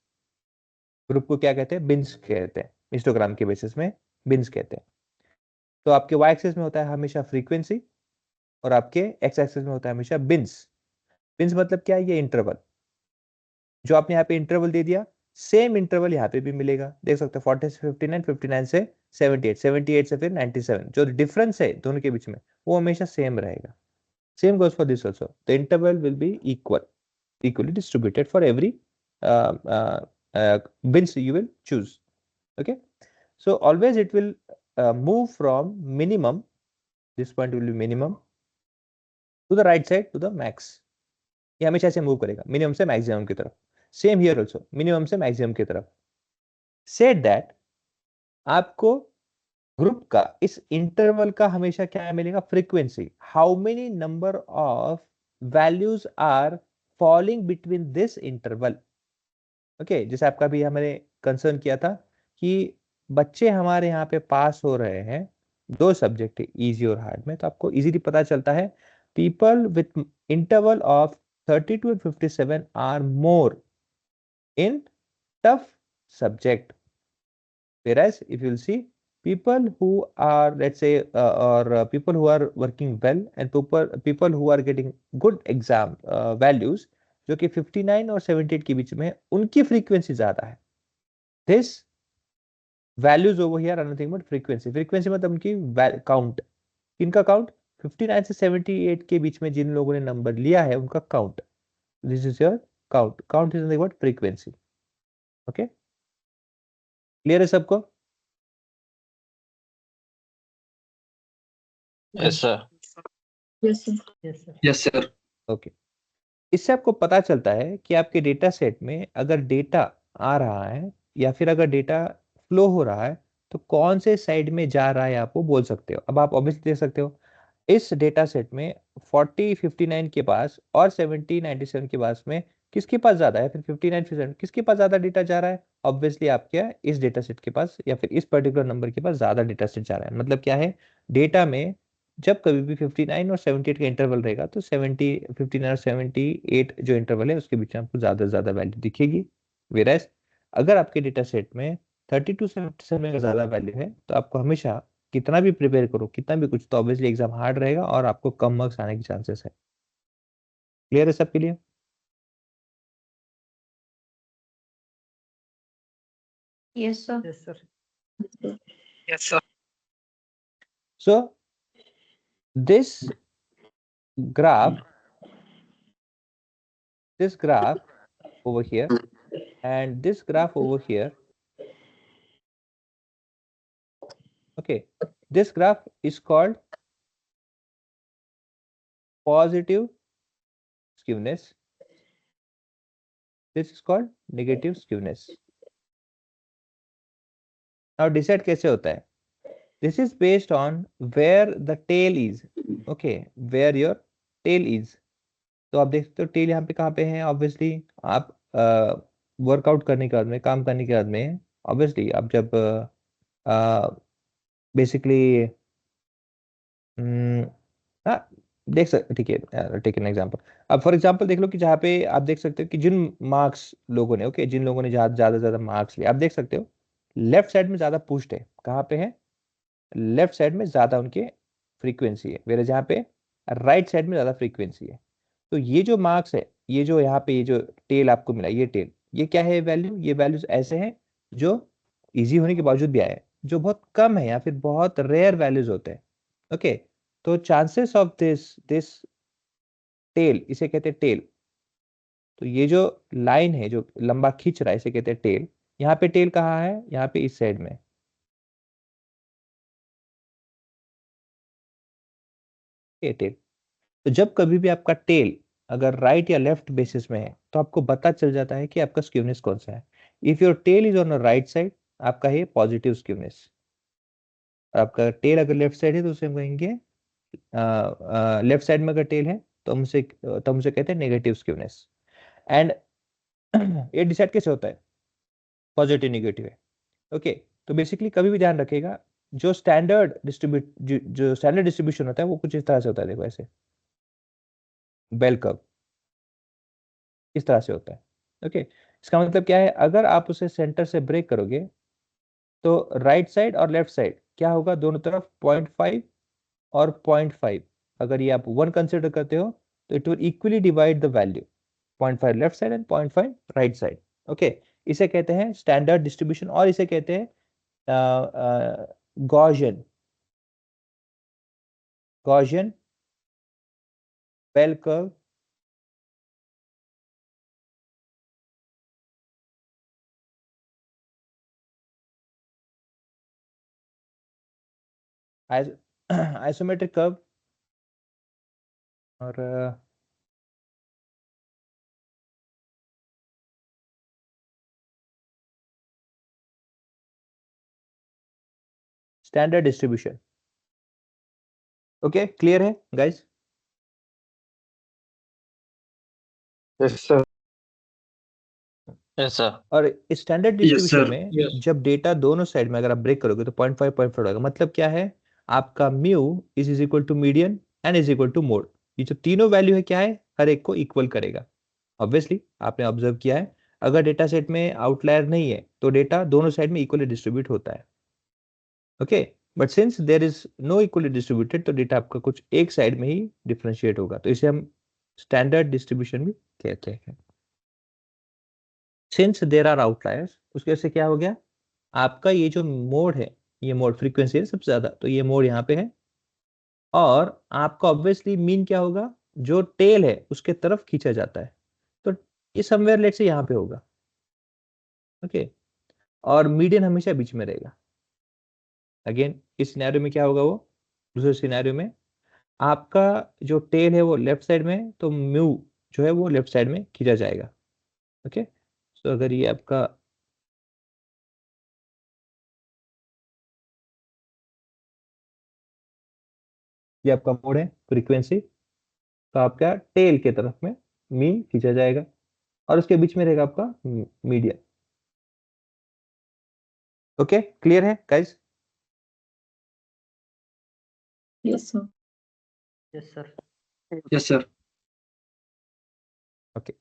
ग्रुप को क्या कहते हैं? बिन्स कहते हैं. हिस्टोग्राम के बेसिस में बिन्स कहते हैं. तो आपके y एक्सिस में होता है हमेशा फ्रीक्वेंसी, और आपके x एक्सिस में होता है हमेशा बिन्स. बिन्स मतलब क्या है? ये इंटरवल. जो आपने यहाँ पे इंटरवल दे दिया, सेम इंटरवल यहाँ पे भी मिलेगा. देख सकते हो 40 से 59, 59 से 78, 78 से फिर 97. जो डिफरेंस है दोनों के बीच में वो हमेशा सेम रहेगा. Same goes for this also. The interval will be equally distributed for every bins you will choose. Okay, so always it will move from minimum, this point will be minimum, to the right side to the max. ये हमेशा ऐसे move करेगा minimum से maximum की तरफ. Same here also, minimum से maximum की तरफ. सेड दैट, आपको ग्रुप का इस इंटरवल का हमेशा क्या मिलेगा? Frequency. How many number of values are falling between this interval. Okay, जैसे आपका भी हमने कंसर्न किया था कि बच्चे हमारे यहाँ पे पास हो रहे हैं, दो सब्जेक्ट है, इजी और हार्ड में. तो आपको इजीली पता चलता है people with interval of 32 and 57 are more in tough subject, whereas if you'll see people who are, let's say people who are working well and people who are getting good exam values जो कि 59 और 78 के बीच में है, उनकी frequency ज्यादा है. this values over here are nothing but frequency. frequency मतलब उनकी काउंट. इनका काउंट 59 से 78 के बीच में जिन लोगों ने नंबर लिया है उनका count. This is your count. Count is nothing but frequency. Okay, clear है सबको? Yes, sir. Yes, sir. Yes, sir. Yes, sir. Okay. इससे आपको पता चलता है कि आपके डेटा सेट में अगर डेटा आ रहा है या फिर अगर डेटा फ्लो हो रहा है तो कौन से साइड में जा रहा है आप वो बोल सकते हो। अब आप ऑब्वियसली देख सकते हो इस डेटा सेट में 4059 के पास और 7097 के पास में किसके पास ज्यादा है, फिर 59% किसके पास ज्यादा डेटा जा रहा है। ऑब्वियसली आपके इस डेटा सेट के पास या फिर इस पर्टिकुलर नंबर के पास ज्यादा डेटा सेट जा रहा है। मतलब क्या है, डेटा में जब कभी भी 59 और 78 का इंटरवल रहेगा तो 59 और 78 जो इंटरवल है उसके बीच में आपको ज्यादा से ज्यादा वैल्यू दिखेगी। वेरएस अगर आपके डेटा सेट में 32 से 77 का ज्यादा वैल्यू है तो आपको हमेशा कितना भी प्रिपेयर करो, कितना भी कुछ, तो ऑब्वियसली एग्जाम हार्ड रहेगा और आपको कम मार्क्स आने के चांसेस है। क्लियर है सबके लिए? Yes, sir. Yes, sir. Yes, sir. So this graph over here and this graph over here, okay, this graph is called positive skewness, this is called negative skewness. Now decide कैसे होता है, this is based on where the tail is, okay, where your tail is। तो आप देख सकते हो tell यहाँ पे कहाँ पे है। ऑब्वियसली आप वर्कआउट करने के बाद में, काम करने के बाद में, ऑब्वियसली आप जब बेसिकली हाँ देख सकते, ठीक है, टेक एन एग्जांपल। अब फॉर एग्जांपल देख लो कि जहाँ पे आप देख सकते हो कि जिन मार्क्स लोगों ने, ओके, जिन लोगों ने ज्यादा ज्यादा मार्क्स लिए, आप देख सकते हो लेफ्ट साइड में ज्यादा पुश्ड है। कहाँ पे है? लेफ्ट साइड में ज्यादा उनके फ्रीक्वेंसी है, मेरे जहाँ पे राइट साइड में ज्यादा फ्रीक्वेंसी है। तो ये जो मार्क्स है, ये जो यहाँ पे ये जो टेल आपको मिला, ये टेल, ये क्या है वैल्यू, ये वैल्यूज ऐसे हैं जो इजी होने के बावजूद भी आए हैं, जो बहुत कम है या फिर बहुत रेयर वैल्यूज होते हैं। ओके, तो चांसेस ऑफ दिस टेल, इसे कहते हैं टेल। तो ये जो लाइन है जो लंबा खींच रहा है इसे कहते हैं टेल। यहाँ पे टेल कहाँ है? यहाँ पे इस साइड में ये टेल। तो जब कभी भी आपका टेल अगर राइट या लेफ्ट बेसिस में है तो आपको पता चल जाता है कि आपका स्क्यूनेस कौन सा है। If your tail is on the right side आपका है पॉजिटिव स्क्यूनेस, आपका टेल अगर लेफ्ट साइड है तो उसे हम कहेंगे लेफ्ट साइड में अगर टेल है तो हम उसे कहते हैं नेगेटिव स्क्यूनेस। एंड ये डिसाइड कैसे होता है, पॉजिटिव नेगेटिव है। ओके, तो बेसिकली कभी भी ध्यान रखिएगा जो स्टैंडर्ड डिस्ट्रीब्यूशन होता है वो कुछ इस तरह से होता है, देखो ऐसे बेल कर्व इस तरह से होता है। ओके, इसका मतलब क्या है, अगर आप उसे सेंटर से ब्रेक करोगे तो राइट साइड और लेफ्ट साइड क्या होगा, दोनों तरफ 0.5 और 0.5। अगर ये आप 1 कंसिडर करते हो तो it will equally divide the value, 0.5 left side and 0.5 right side. Okay, इसे कहते हैं स्टैंडर्ड डिस्ट्रीब्यूशन और इसे कहते हैं Gaussian bell curve isometric curve और स्टैंडर्ड डिस्ट्रीब्यूशन। ओके, क्लियर है guys? Yes sir. Yes, sir. और स्टैंडर्ड Yes, डिस्ट्रीब्यूशन sir. में Yes. जब डेटा दोनों साइड में अगर आप ब्रेक करोगे तो 0.5 होगा। मतलब क्या है, आपका mu is equal to median and is equal to mode. ये जो तीनों वैल्यू है क्या है, हर एक को इक्वल करेगा। ऑब्वियसली आपने ऑब्जर्व किया है अगर डेटा सेट में आउटलायर नहीं है तो डेटा दोनों साइड में इक्वली डिस्ट्रीब्यूट होता है। Okay, but since there is no equally distributed तो डेटा आपका कुछ एक साइड में ही डिफरेंशिएट होगा, तो इसे हम स्टैंडर्ड डिस्ट्रीब्यूशन भी कहते हैं। सिंस देयर आर आउटलायर्स उसकी वजह से क्या हो गया, आपका ये जो मोड है, ये मोड फ्रीक्वेंसी है सबसे ज्यादा, तो ये मोड यहाँ पे है और आपका ऑब्वियसली मीन क्या होगा, जो टेल है उसके तरफ खींचा जाता है, तो ये समवेयर लेट से यहाँ पे होगा। ओके, और मीडियन हमेशा बीच में रहेगा। अगेन इस सिनेरियो में क्या होगा, वो दूसरे सिनेरियो में आपका जो टेल है वो लेफ्ट साइड में है तो म्यू जो है वो लेफ्ट साइड में खींचा जाएगा। ओके, तो अगर ये आपका ये आपका मोड है फ्रीक्वेंसी, तो आपका टेल के तरफ में मीन खींचा जाएगा और उसके बीच में रहेगा आपका मीडियन। ओके, क्लियर है guys? Yes, sir. Yes sir. Yes sir. Okay,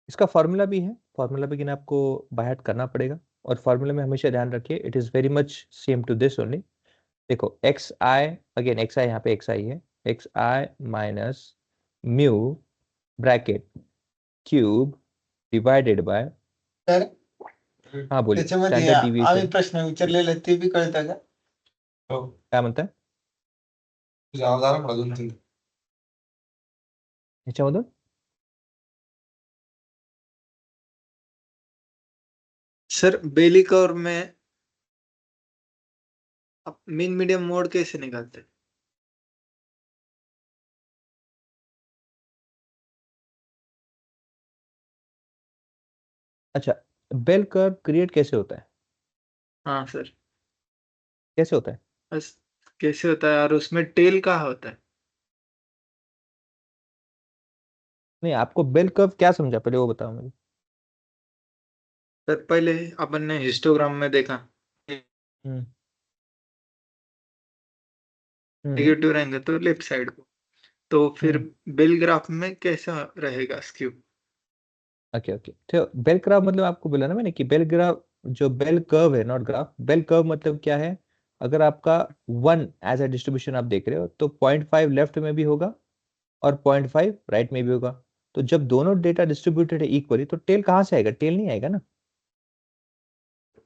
इसका फॉर्मूला भी है, फॉर्मूला भी आपको बाय हार्ट करना पड़ेगा और फॉर्मूला में हमेशा ध्यान रखिए it is very much same to this only. देखो एक्स आई, अगेन एक्स आई यहाँ पे एक्स आई है, x I minus mu bracket cube divided by, तर हाँ बोलिए, त्याच्यामध्ये स्टँडर्ड आम्ही डिव्हिएशन। प्रश्न विचारलेले ते बी कळतं का? हो, काय म्हणताय तुझा आवाज आला मला 2-3. ह्याच्यामधून? सर बेली कर्व में आप मीन मीडियम मोड कैसे निकालते हैं? अच्छा, बेल कर्व क्रिएट कैसे होता है? हाँ सर, कैसे होता है? बस कैसे होता है और उसमें टेल कहाँ होता है? नहीं, आपको बेल कर्व क्या समझा पहले वो बताओ मुझे। सर पहले अपन ने हिस्टोग्राम में देखा हम्म नेगेटिव रहेंगे तो लेफ्ट साइड को, तो फिर बेल ग्राफ में कैसा रहेगा स्क्यू? ओके ओके, तो बेल कर्व मतलब आपको बोला ना मैंने कि बेल ग्राफ, जो बेल कर्व है नॉट ग्राफ, बेल कर्व मतलब क्या है? अगर आपका 1 एज अ डिस्ट्रीब्यूशन आप देख रहे हो तो 0.5 लेफ्ट में भी होगा और 0.5 राइट में भी होगा। तो जब दोनों डेटा डिस्ट्रीब्यूटेड है इक्वली तो टेल कहाँ से आएगा? टेल नहीं आएगा ना,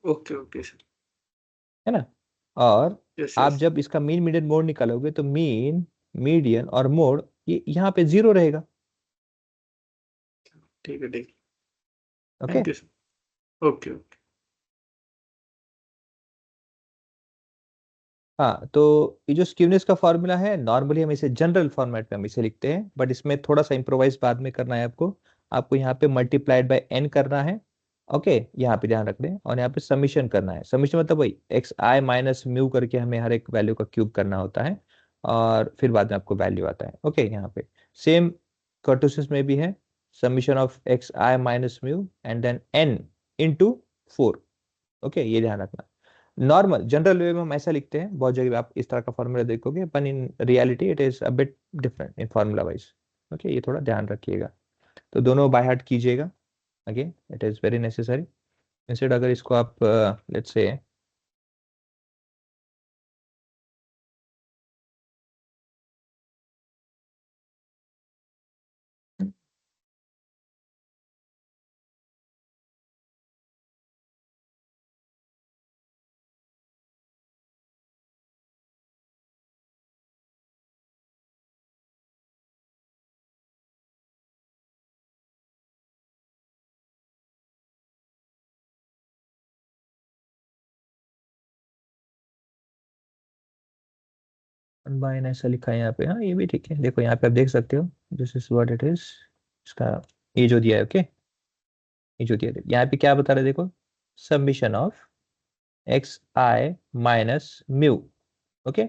ओके ओके सर, है ना। और यस आप यस, जब इसका मीन मीडियन मोड निकालोगे तो मीन मीडियन और मोड ये यहाँ पे 0 रहेगा। ठीक है, okay, thank you sir, okay okay. हाँ तो ये जो स्क्यूनेस का फॉर्मूला है नॉर्मली हम इसे जनरल फॉर्मेट में हम इसे लिखते हैं, बट इसमें थोड़ा सा इम्प्रोवाइज बाद में करना है आपको। आपको यहाँ पे मल्टीप्लाइड बाय एन करना है। ओके, यहाँ पे ध्यान रख लें, और यहाँ पे समीशन करना है। समीशन मतलब वही एक्स आई माइनस म्यू करके हमें हर एक वैल्यू का क्यूब करना होता है और फिर बाद में आपको वैल्यू आता है। ओके, यहाँ पे सेम कर्टोसिस में भी है, summation of X I minus mu and then N into 4। Okay, ये ध्यान रखना। नॉर्मल जनरल वे में हम ऐसा लिखते हैं, बहुत जगह आप इस तरह का फॉर्मूला देखोगे, पर in reality it is a bit different in formula wise. Okay, ये थोड़ा ध्यान रखिएगा। तो दोनों बाय हार्ट कीजिएगा, again it is very necessary. Instead अगर इसको आप लेट्स से अनबाइन ऐसा लिखा है यहाँ पे, हाँ ये भी ठीक है। देखो यहाँ पे आप देख सकते हो, this is what it is, इसका ये जो दिया है। ओके, ये जो दिया है यहाँ पे क्या बता रहे हैं, देखो submission of X I minus mu. Okay,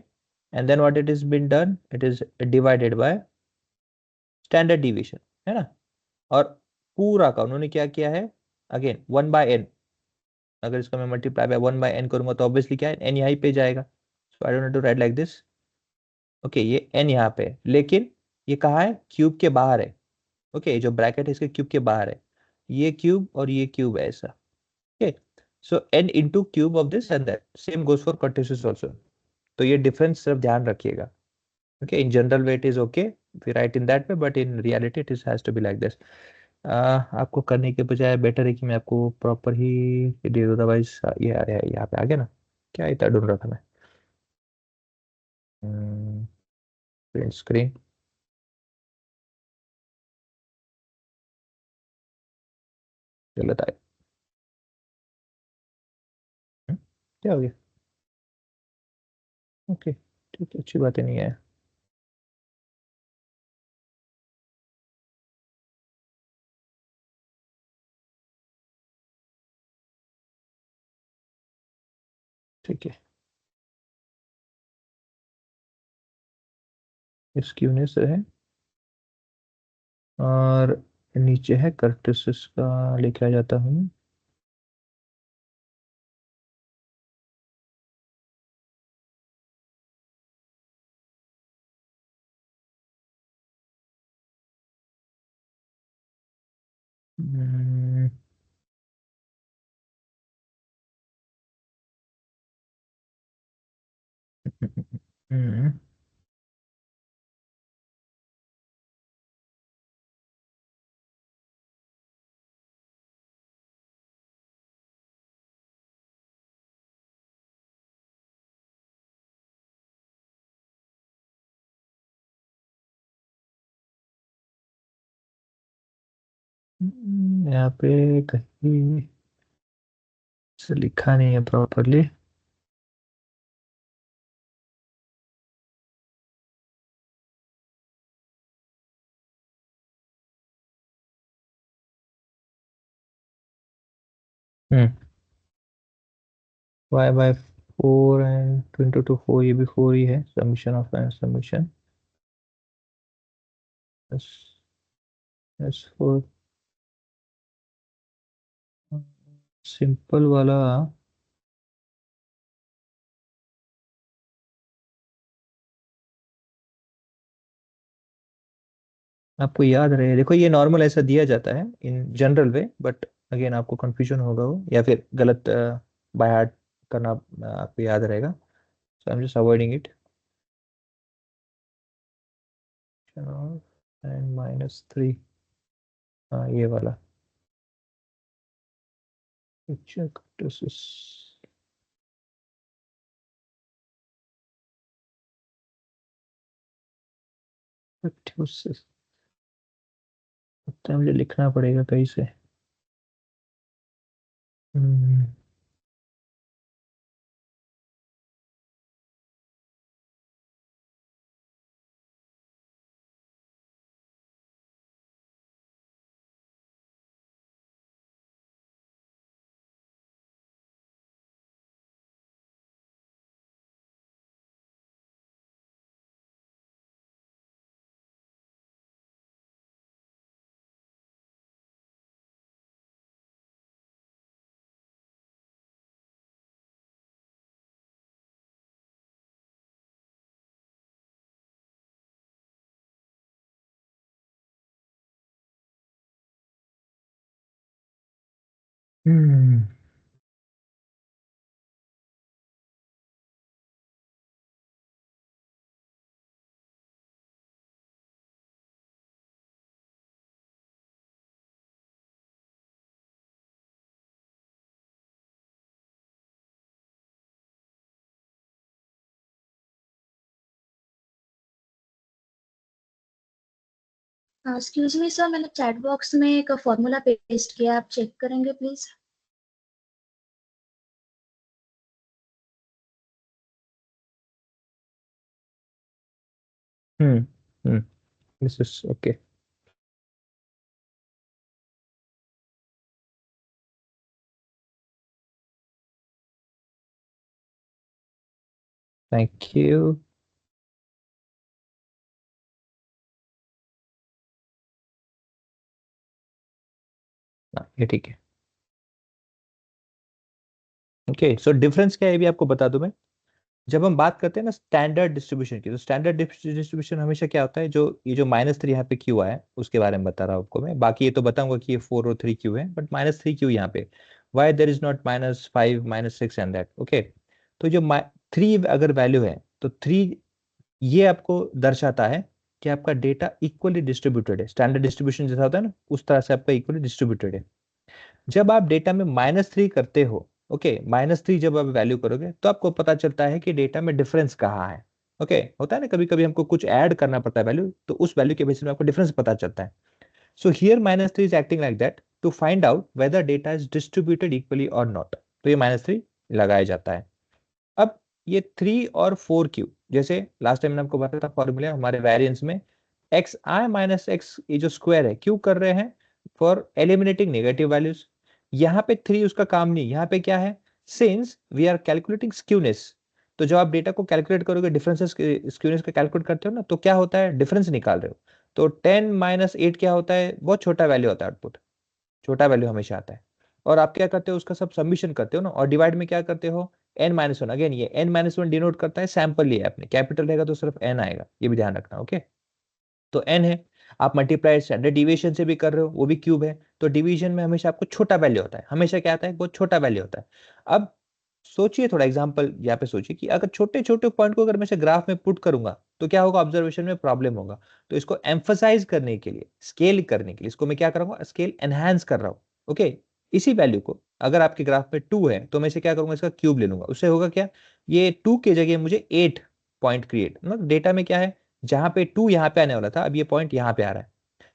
and then what it is been done, it is divided by standard deviation, है ना। और पूरा का उन्होंने क्या किया है, अगेन 1/n। अगर इसका मैं मल्टीप्लाई बाय 1/n करूंगा तो ऑब्वियसली क्या है, n यहीं पे जाएगा। So I don't need to write like this. Okay, ये n यहाँ पे है, लेकिन ये कहाँ है, क्यूब के बाहर है। ओके, जो ब्रैकेट है इसके क्यूब के बाहर है, ये क्यूब और ये क्यूब है ऐसा। Okay, so n into cube of this and that, same goes for kurtosis also. तो ये डिफरेंस सिर्फ ध्यान रखिएगा। Okay, in general way it is okay if you write in that way, but in reality it is has to be like this. आपको करने के बजाय better है कि मैं आपको प्रॉपर ही दे दूँ, अदरवाइज ये आ रहा है यहाँ पे आ गया ना, क्या इतना ढूंढ रहा था मैं। प्रिंट स्क्रीन, गलत आया। क्या हो गया? ओके ठीक है, अच्छी बात है, नहीं है। ठीक है, स्क्यूनेस है और नीचे है कर्टिसिस का लेके आ जाता हूँ। हम्म, हम्म, यहाँ पे कहीं से लिखा नहीं है properly. Hmm, y by 4 and 22 4, ये भी 4 ही है, summation of N summation S S 4 simple वाला। आपको याद रहे, देखो ये नॉर्मल ऐसा दिया जाता है in general way, but again आपको कंफ्यूजन होगा वो, या फिर गलत बाय हार्ट करना आपको याद रहेगा, so I am just avoiding it. And -3, हाँ ये वाला चेक दिस। लगता है मुझे लिखना पड़ेगा कहीं से। हम्म, हम्म, एक्सक्यूज मी सर, मैंने चैट बॉक्स में एक फॉर्मूला पेस्ट किया, आप चेक करेंगे please? Hmm, hmm, this is okay. Thank you. ये ठीक है। ओके, सो डिफरेंस क्या है ये भी आपको बता दूं मैं। जब हम बात करते हैं ना स्टैंडर्ड डिस्ट्रीब्यूशन की, तो स्टैंडर्ड डिस्ट्रीब्यूशन हमेशा क्या होता है, जो ये जो -3 यहाँ पे क्यों आया है उसके बारे में बता रहा हूँ आपको मैं। बाकी ये तो बताऊंगा कि ये 4 और 3 क्यों है, बट -3 क्यों यहाँ पे, why there is not -5 -6 and that. Okay, तो जो 3 अगर वैल्यू है तो 3 ये आपको दर्शाता है कि आपका डेटा इक्वली डिस्ट्रीब्यूटेड है। स्टैंडर्ड डिस्ट्रीब्यूशन जैसा होता है ना, उस तरह से आपका इक्वली डिस्ट्रीब्यूटेड है। जब आप डेटा में -3 करते हो, ओके, -3 जब आप वैल्यू करोगे तो आपको पता चलता है कि डेटा में डिफरेंस कहाँ है। ओके, होता है ना कभी कभी हमको कुछ ऐड करना पड़ता है वैल्यू, तो उस वैल्यू के बेसिस में आपको डिफरेंस पता चलता है। So here -3 is acting like that to find out whether data is distributed equally और नॉट, तो ये -3 लगाया जाता है। अब ये 3 और 4 क्यू, जैसे लास्ट टाइम मैंने आपको बताया था फॉर्मूला हमारे वेरिएंस में, एक्स आई माइनस एक्स ये जो स्क्वायर है क्यों कर रहे हैं, फॉर एलिमिनेटिंग नेगेटिव वैल्यूज। यहाँ पे 3 उसका काम नहीं, यहाँ पे क्या है, since we are calculating skewness, तो जब आप डेटा को कैलकुलेट करोगे डिफरेंसेस स्क्यूनेस को कैलकुलेट करते हो ना, तो क्या होता है, डिफरेंस निकाल रहे हो, तो 10 - 8 क्या होता है, बहुत छोटा वैल्यू होता है, आउटपुट छोटा वैल्यू हमेशा आता है। और आप क्या करते हो, उसका सब सबमिशन करते हो ना, और डिवाइड में क्या करते हो, n-1। अगेन ये n-1 डिनोट करता है सैंपल लिया आपने, कैपिटल रहेगा तो सिर्फ n आएगा, ये भी ध्यान रखना। ओके, तो n है, आप मल्टीप्लाई स्टैंडर्ड डिविएशन से भी कर रहे हो, वो भी क्यूब है, तो डिवीजन में हमेशा आपको छोटा वैल्यू होता है, हमेशा क्या आता है, बहुत छोटा वैल्यू होता है। अब सोचिए थोड़ा एग्जांपल यहाँ पे सोचिए कि अगर छोटे छोटे पॉइंट को अगर मैं ग्राफ में पुट करूंगा तो क्या होगा, ऑब्जर्वेशन में प्रॉब्लम होगा। तो इसको एम्फसाइज करने के लिए, स्केल करने के लिए, इसको मैं क्या करूंगा, स्केल एनहांस कर रहा हूँ। ओके, इसी वैल्यू को अगर आपके ग्राफ में 2 है तो मैं इसे क्या करूंगा, इसका क्यूब ले लूंगा, उससे होगा क्या, ये 2 के जगह मुझे 8 पॉइंट क्रिएट, मतलब डेटा में क्या है, जहां पे 2 यहाँ पे आने वाला था, अब ये पॉइंट यहाँ पे आ रहा है।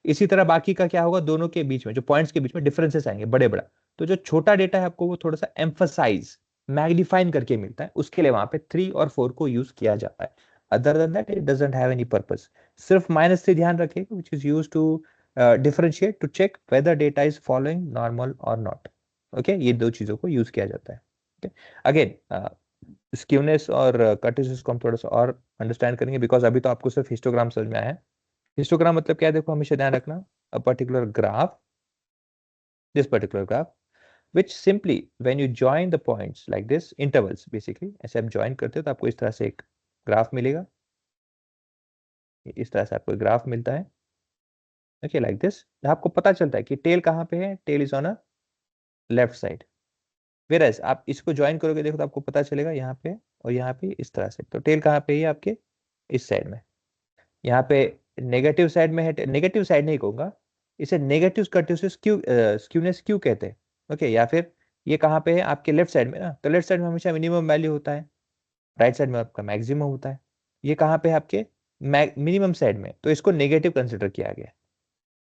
इसी तरह बाकी का क्या होगा, दोनों के बीच में जो पॉइंट्स के बीच में डिफरेंसेस आएंगे बड़े बड़ा, तो जो छोटा डेटा है आपको वो थोड़ा सा एम्फसाइज मैग्नीफाइन करके मिलता है, उसके लिए वहां पे 3 और 4 को यूज किया जाता है। Other than that it doesn't have any purpose. सिर्फ -3 ध्यान रखिएगा, which is used to differentiate to check whether data is following normal और नॉट। ओके, ये दो चीजों को यूज किया जाता है। ओके, अगेन स्क्यूनेस और कर्टिसिस को हम थोड़ा सा और अंडरस्टैंड करेंगे, बिकॉज अभी तो आपको सिर्फ हिस्टोग्राम समझ में आया है। हिस्टोग्राम मतलब क्या है, देखो हमेशा ध्यान रखना, a particular graph, this particular graph which simply when you join the points like this, intervals basically, ऐसे आप join करते हो तो आपको इस तरह से एक ग्राफ मिलेगा, इस तरह से आपको ग्राफ मिलता है। ओके, लाइक दिस, आपको पता चलता है कि टेल कहाँ पे है, tail is on a left side. Whereas आप इसको ज्वाइन करोगे देखो तो आपको पता चलेगा यहाँ पे और यहाँ पे इस तरह से, तो टेल कहाँ पे है आपके इस साइड में, यहाँ पे नेगेटिव साइड में है, नेगेटिव साइड नहीं कहूंगा, इसे नेगेटिव कर्टिसिस क्यू स्क्यूनेस क्यू कहते हैं। ओके, या फिर ये कहाँ पे है, आपके लेफ्ट साइड में ना, तो लेफ्ट साइड में हमेशा मिनिमम वैल्यू होता है, राइट साइड में आपका मैक्सिमम होता है। ये कहाँ पे है, आपके मिनिमम साइड में, तो इसको नेगेटिव कंसिडर किया गया।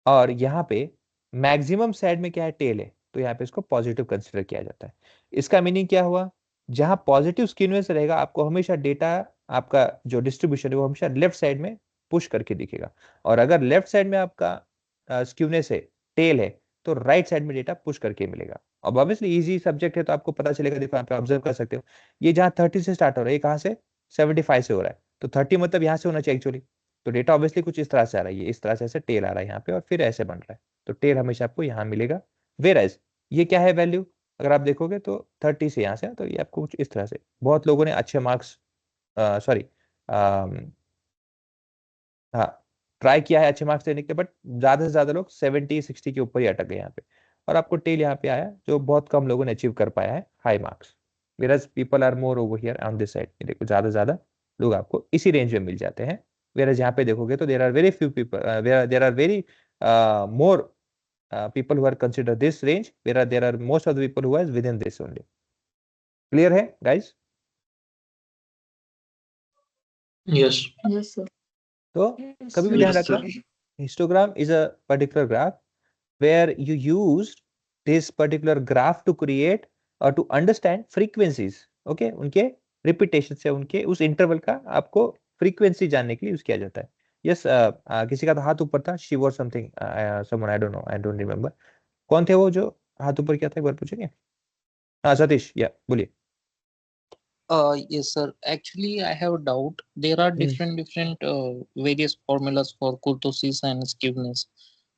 और यहाँ पे मैक्सिमम साइड में क्या है, टेल है, तो यहाँ पे इसको पॉजिटिव कंसिडर किया जाता है। इसका मीनिंग क्या हुआ, जहां पॉजिटिव स्क्यूनेस रहेगा आपको हमेशा डेटा, आपका जो डिस्ट्रीब्यूशन है वो हमेशा लेफ्ट साइड में पुश करके दिखेगा, और अगर लेफ्ट साइड में आपका स्क्यूनेस है, टेल है, तो राइट साइड में डेटा पुश करके मिलेगा। अब ऑब्वियसली इजी सब्जेक्ट है तो आपको पता चलेगा, देखो यहाँ पे ऑब्जर्व कर सकते हो, ये जहां 30 से स्टार्ट हो रहा है, ये कहां से 75 से हो रहा है, तो 30 मतलब यहाँ से होना चाहिए एक्चुअली, तो डेटा ऑब्वियसली कुछ इस तरह से आ रहा है, ये इस तरह से ऐसे टेल आ रहा है यहाँ पे और फिर ऐसे बन रहा है, तो टेल हमेशा आपको यहाँ मिलेगा। वेयरएज ये क्या है वैल्यू, अगर आप देखोगे तो 30 से यहाँ से, तो ये आपको कुछ इस तरह से, बहुत लोगों ने अच्छे मार्क्स सॉरी हाँ ट्राई किया है अच्छे मार्क्स देने के, बट ज्यादा से ज्यादा लोग 70-60 के ऊपर ही अटक गए यहाँ पे, और आपको टेल यहाँ पे आया जो बहुत कम लोगों ने अचीव कर पाया है high marks. Whereas people are more over here on this side, देखो ज्यादा से ज्यादा लोग आपको इसी रेंज में मिल जाते हैं। वेयरएज यहाँ पे देखोगे तो there are very few people, there are very more people who are considered this range, there are most of the people who are within this only. Clear है guys? Yes. Yes, sir. तो कभी भी ध्यान Yes, रखना, sir. histogram is a particular graph where you used this particular graph to create or to understand frequencies. Okay, उनके repetition से उनके उस interval का आपको frequency जानने के लिए यूज किया जाता है। यस, किसी का तो हाथ ऊपर था, she was something, someone, I don't know, I don't remember. कौन थे वो जो हाथ ऊपर किया था, एक बार पूछेंगे? हाँ सतीश, या बोलिए। Yes, sir. Actually, I have a doubt. There are different various formulas for kurtosis and skewness.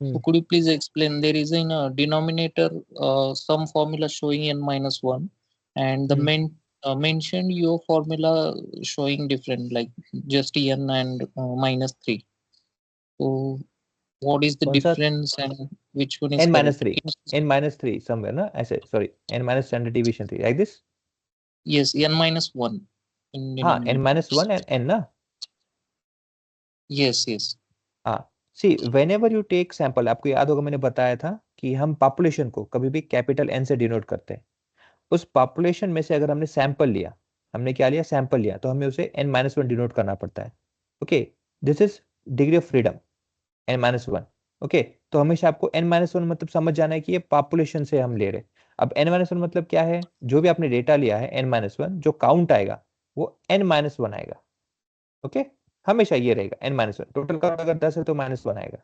So could you please explain? There is in a denominator some formula showing n-1, and the mentioned your formula showing different, like just n and -3. So what is the difference and which one is n-3, n-3 somewhere ना, ऐसे sorry, n- standard deviation 3 like this. Yes, n-1 हाँ, n-1 and n ना. Yes, yes. हाँ, see whenever you take sample, आपको याद होगा मैंने बताया था कि हम पॉपुलेशन को कभी भी कैपिटल N से डिनोट करते हैं। उस पॉपुलेशन में से अगर हमने सैंपल लिया, हमने क्या लिया, सैंपल लिया, तो हमें उसे n-1 डिनोट करना पड़ता है। Okay, this is degree of freedom n-1। Okay, तो हमेशा आपको n-1 मतलब समझ जाना है कि ये पॉपुलेशन से हम ले रहे हैं। अब n-1 मतलब क्या है, जो भी आपने डेटा लिया है n-1 जो काउंट आएगा वो n-1 आएगा। ओके, हमेशा ये रहेगा n-1, टोटल काउंट अगर 10 है तो -1 आएगा।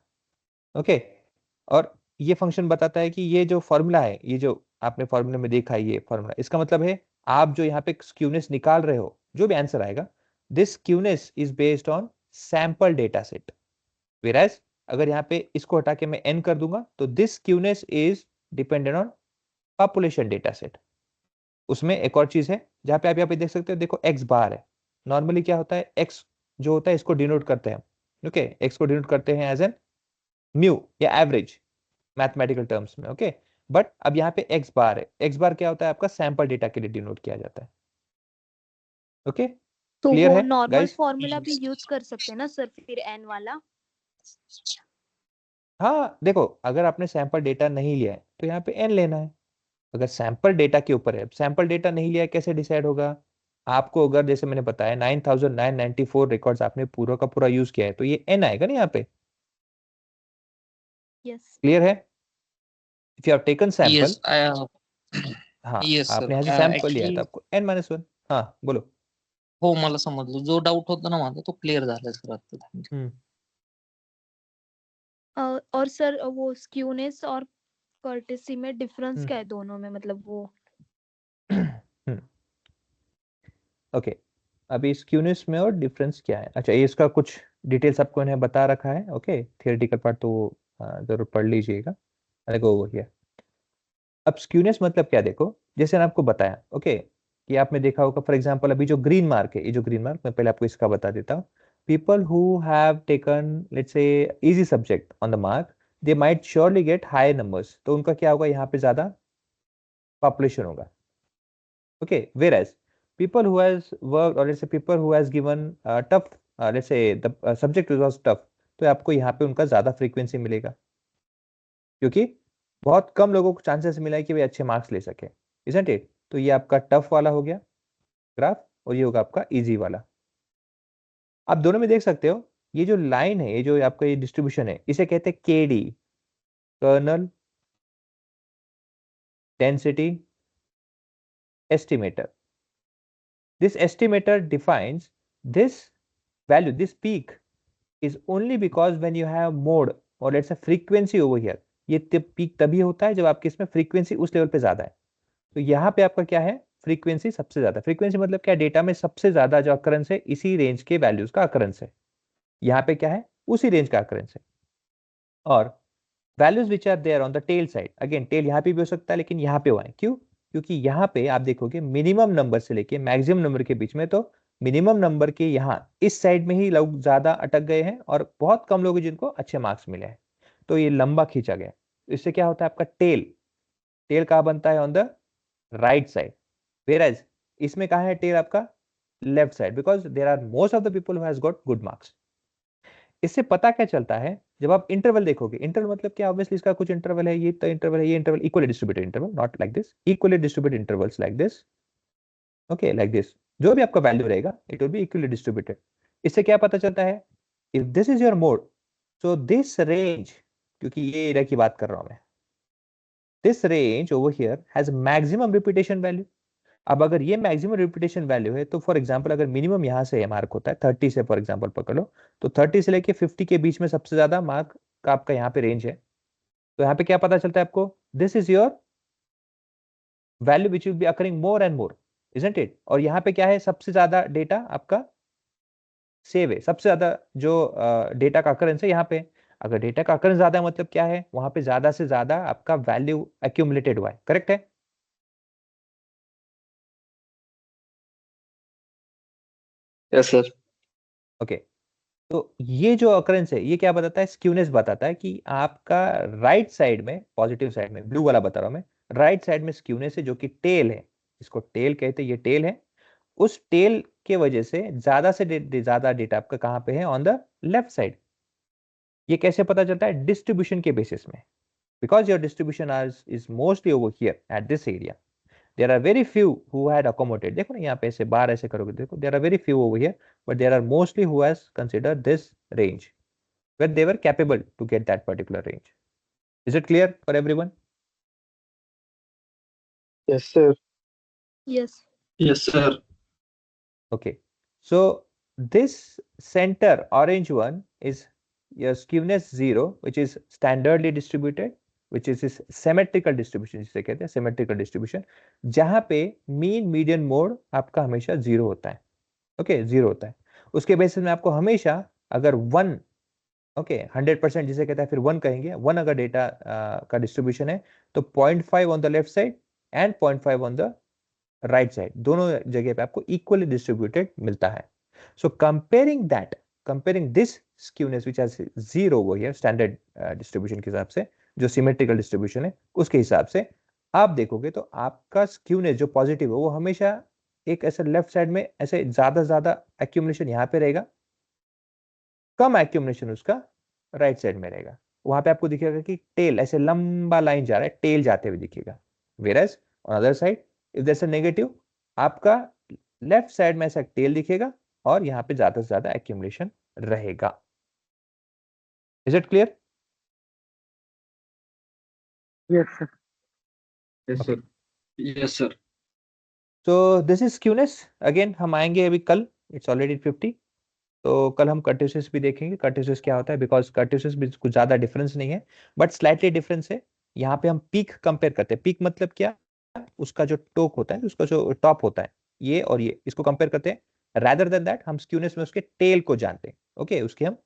ओके, और ये फंक्शन बताता है कि ये जो फॉर्मूला है, ये जो आपने फॉर्मूले में देखा है, ये फॉर्मूला, इसका मतलब है आप जो यहाँ पे स्क्यूनेस निकाल रहे हो, जो भी आंसर आएगा, this skewness is based on sample data set. Whereas अगर यहाँ पे इसको हटा के मैं n कर दूंगा तो this skewness is dependent on population data set. उसमें एक और चीज है जहां पे आप यहाँ पे देख सकते हो, देखो x बार है। नॉर्मली क्या होता है, x जो होता है इसको डिनोट करते हैं, ओके, x को डिनोट करते हैं एज एन म्यू या एवरेज मैथमेटिकल टर्म्स में, ओके। बट अब यहाँ पे x बार है, x बार क्या होता है आपका सैंपल डेटा के लिए डिनोट किया जाता है, ओके। तो क्लियर वो है नॉर्मल गाइस? फॉर्मूला भी यूज कर सकते हैं ना सर फिर एन वाला? हाँ देखो, अगर आपने सैंपल डेटा नहीं लिया है तो यहाँ पे n लेना है। अगर सैंपल डेटा के ऊपर है, सैंपल डेटा नहीं लिया है, कैसे डिसाइड होगा आपको? अगर जैसे मैंने बताया 9994 रिकॉर्ड्स आपने पूरा का पूरा यूज किया है तो ये n आएगा ना यहाँ पे। यस क्लियर है? If you have taken sample, Yes, हाँ yes sir. आपने यहाँ से सैंपल लिया है Actually, तो आपको n-1, हाँ बोलो। हो मला समजलं, जो डाऊट होता ना माझा तो क्लिअर झाला सर आता. Thank you. और सर वो स्क्यूनेस और कर्टेसी में डिफरेंस क्या है दोनों में, मतलब वो? ओके, अभी स्क्यूनेस में और डिफरेंस क्या है? अच्छा, ये इसका कुछ डिटेल्स आपको इन्हें बता रखा है, ओके। थियोरेटिकल पार्ट तो जरूर पढ़ लीजिएगा। देखो वो हियर, अब स्क्यूनेस मतलब क्या, देखो जैसे मैंने आपको बताया, ओके, कि आपने देखा होगा फॉर एग्जांपल अभी जो ग्रीन मार्क है, ये जो ग्रीन मार्क, मैं पहले आपको इसका बता देता हूँ। People who have taken let's say easy subject on the mark, they might surely get high numbers, तो उनका क्या होगा, यहाँ पे ज्यादा पॉपुलेशन होगा, okay. whereas people who has worked or let's say people who has given tough let's say the subject was tough, तो आपको यहाँ पे उनका ज्यादा फ्रीक्वेंसी मिलेगा, क्योंकि बहुत कम लोगों को चांसेस मिला है कि वे अच्छे मार्क्स ले सके, isn't it? तो ये आपका टफ वाला हो गया ग्राफ और ये होगा आपका इजी वाला। आप दोनों में देख सकते हो, ये जो लाइन है, ये जो आपका ये डिस्ट्रीब्यूशन है, इसे कहते हैं KD, kernel density estimator. This estimator defines this value, this peak is only because when you have mode or let's say frequency over here, ये पीक तभी होता है जब आपके इसमें फ्रीक्वेंसी उस लेवल पे ज्यादा है। तो यहाँ पे आपका क्या है, फ्रीक्वेंसी सबसे ज्यादा। फ्रीक्वेंसी मतलब क्या, डेटा में सबसे ज्यादा जो अकरेंस है इसी रेंज के वैल्यूज का अकरेंस है। यहाँ पे क्या है, उसी रेंज का अकरेंस है। और values which are there on the tail side, again tail यहाँ पे भी हो सकता है लेकिन यहाँ पे हुआ है, क्यों? क्योंकि यहाँ पे आप देखोगे मिनिमम नंबर से लेके मैक्सिमम नंबर के बीच में, तो मिनिमम नंबर के यहाँ इस साइड में ही लोग ज्यादा अटक गए हैं और बहुत कम लोग जिनको अच्छे मार्क्स मिले हैं, तो ये लंबा खींचा गया। इससे क्या होता है, आपका टेल, टेल कहाँ बनता है, on the right side. Whereas इसमें कहाँ है टेल, आपका left side, because there are most of the people who has got good marks. इससे पता क्या चलता है, जब आप इंटरवल देखोगे, इंटरवल मतलब क्या, ऑब्वियसली इसका कुछ इंटरवल है, ये तो इंटरवल है, ये interval equally distributed interval, not like this, equally distributed intervals like this, okay, like this. जो भी आपका वैल्यू रहेगा it will be equally distributed. इससे क्या पता चलता है, if this is your mode, so this range, क्योंकि ये एरिया की बात कर रहा हूं मैं, this range over here has maximum repetition value. अब अगर ये मैक्सिमम रिपीटेशन वैल्यू है, तो फॉर एग्जांपल अगर मिनिमम यहां से मार्क होता है 30 से, फॉर एग्जांपल पकड़ लो, तो 30 से लेके 50 के बीच में सबसे ज्यादा मार्क का आपका यहाँ पे रेंज है। तो यहाँ पे क्या पता चलता है आपको, this is your value which will be occurring more and more, isn't it? और यहाँ पे क्या है, सबसे ज्यादा डेटा आपका सेव है, सबसे ज्यादा जो डेटा का अकरेंस है यहाँ पे। अगर डेटा का अकरेंस ज्यादा है मतलब क्या है, वहां पे ज्यादा से ज्यादा आपका वैल्यू एक्यूमुलेटेड हुआ है, करेक्ट है? Yes sir. ओके, तो ये जो अकरेंस है ये क्या बताता है, स्क्यूनेस बताता है कि आपका राइट साइड में, पॉजिटिव साइड में, ब्लू वाला बता रहा हूं मैं, राइट साइड में स्क्यूनेस है, जो कि टेल है, इसको टेल कहते हैं, ये टेल है। उस टेल के वजह से ज्यादा से ज्यादा डेटा आपका कहां पे है, ऑन द लेफ्ट साइड। ये कैसे पता चलता है, डिस्ट्रीब्यूशन के बेसिस में, because your distribution is mostly over here at this area. There are very few who had accommodated. देखो ना यहाँ पे ऐसे बार ऐसे करोगे, देखो there are very few over here, but there are mostly who has considered this range where they were capable to get that particular range. Is it clear for everyone? Yes sir. Yes yes sir. Okay, so this center orange one is your skewness 0, which is standardly distributed, which is symmetrical distribution, जिसे कहते हैं symmetrical distribution, जहां पे mean median mode आपका हमेशा 0 होता है। Okay, 0 होता है। उसके बेसिस में आपको हमेशा अगर 1 ओके 100% जिसे कहता है फिर 1 कहेंगे, 1 अगर डेटा का डिस्ट्रीब्यूशन है तो 0.5 on the left side and 0.5 on the right side, दोनों जगह पे आपको इक्वली डिस्ट्रीब्यूटेड मिलता है। सो comparing this skewness which has 0 over here, standard distribution के हिसाब से, जो सिमेट्रिकल डिस्ट्रीब्यूशन है उसके हिसाब से आप देखोगे तो आपका स्क्यूनेस जो पॉजिटिव है वो हमेशा एक ऐसे लेफ्ट साइड में ऐसे ज्यादा एक्यूमुलेशन यहाँ पे रहेगा, कम एक्यूमुलेशन उसका राइट साइड में रहेगा। वहां पे आपको दिखेगा कि टेल ऐसे लंबा लाइन जा रहा है, टेल जाते हुए दिखेगा। Whereas on other side if there is a negative, आपका लेफ्ट साइड में ऐसा टेल दिखेगा और यहाँ पे ज्यादा से ज्यादा एक्यूमुलेशन रहेगा। Is it clear? Yes, sir. Yes, sir. Yes, sir. So this is skewness. Again हम आएंगे अभी कल, इट्स ऑलरेडी 50, तो कल हम कर्टिसिस भी देखेंगे। कर्टिसिस क्या होता है, बिकॉज कर्टिसिस भी कुछ ज्यादा डिफरेंस नहीं है बट स्लाइटली डिफरेंस है। यहाँ पे हम पीक कंपेयर करते हैं। पीक मतलब क्या, उसका जो टोक होता है, उसका जो टॉप होता है, ये और ये, इसको कंपेयर करते हैं। रादर देन दैट हम स्क्यूनेस में उसके टेल को जानते हैं। ओके, उसके हम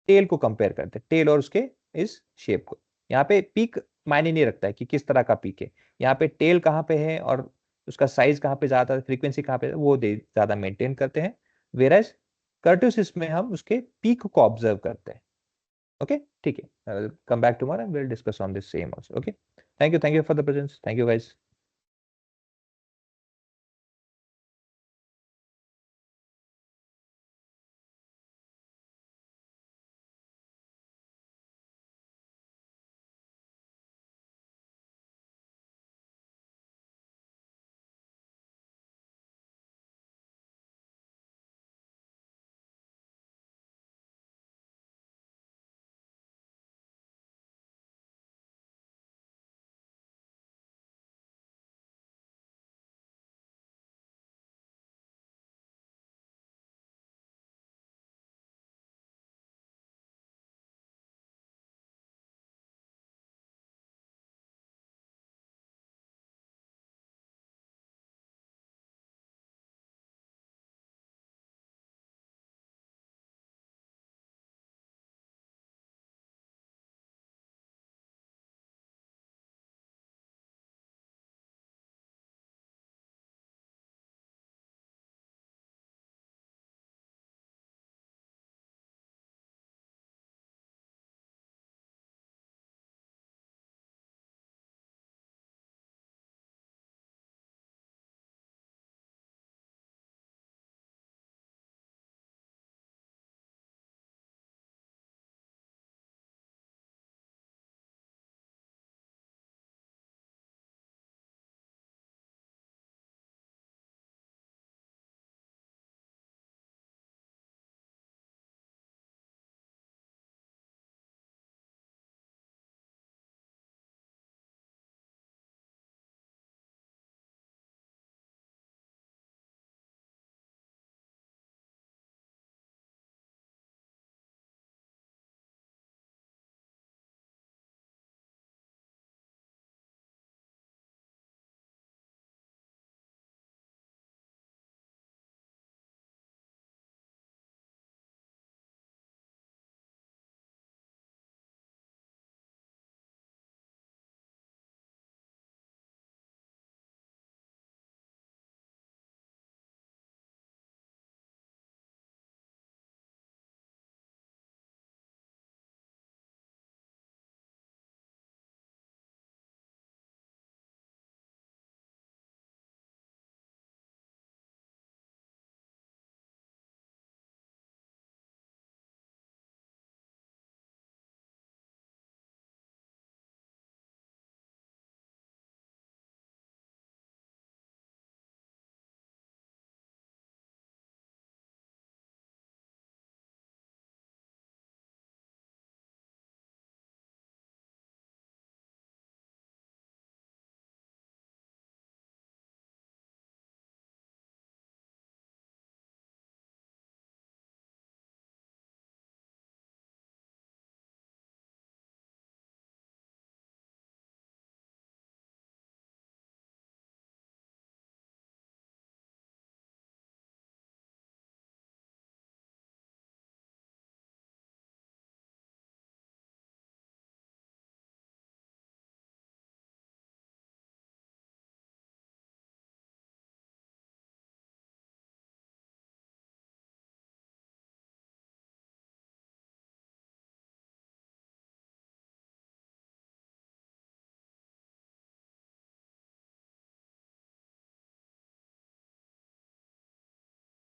टेल को कंपेयर करते हैं, टेल और उसके इस शेप को। यहाँ पे पीक मायने नहीं रखता है कि किस तरह का पीक है, यहाँ पे टेल कहाँ पे है और उसका साइज कहाँ पे ज्यादा, फ्रीक्वेंसी कहाँ पे, वो ज्यादा मेंटेन करते हैं। वेयरएज कर्टिसिस में हम उसके पीक को ऑब्जर्व करते हैं। ओके, ठीक है, come back tomorrow and will discuss on this same also. Okay, thank you for the presence, thank you guys.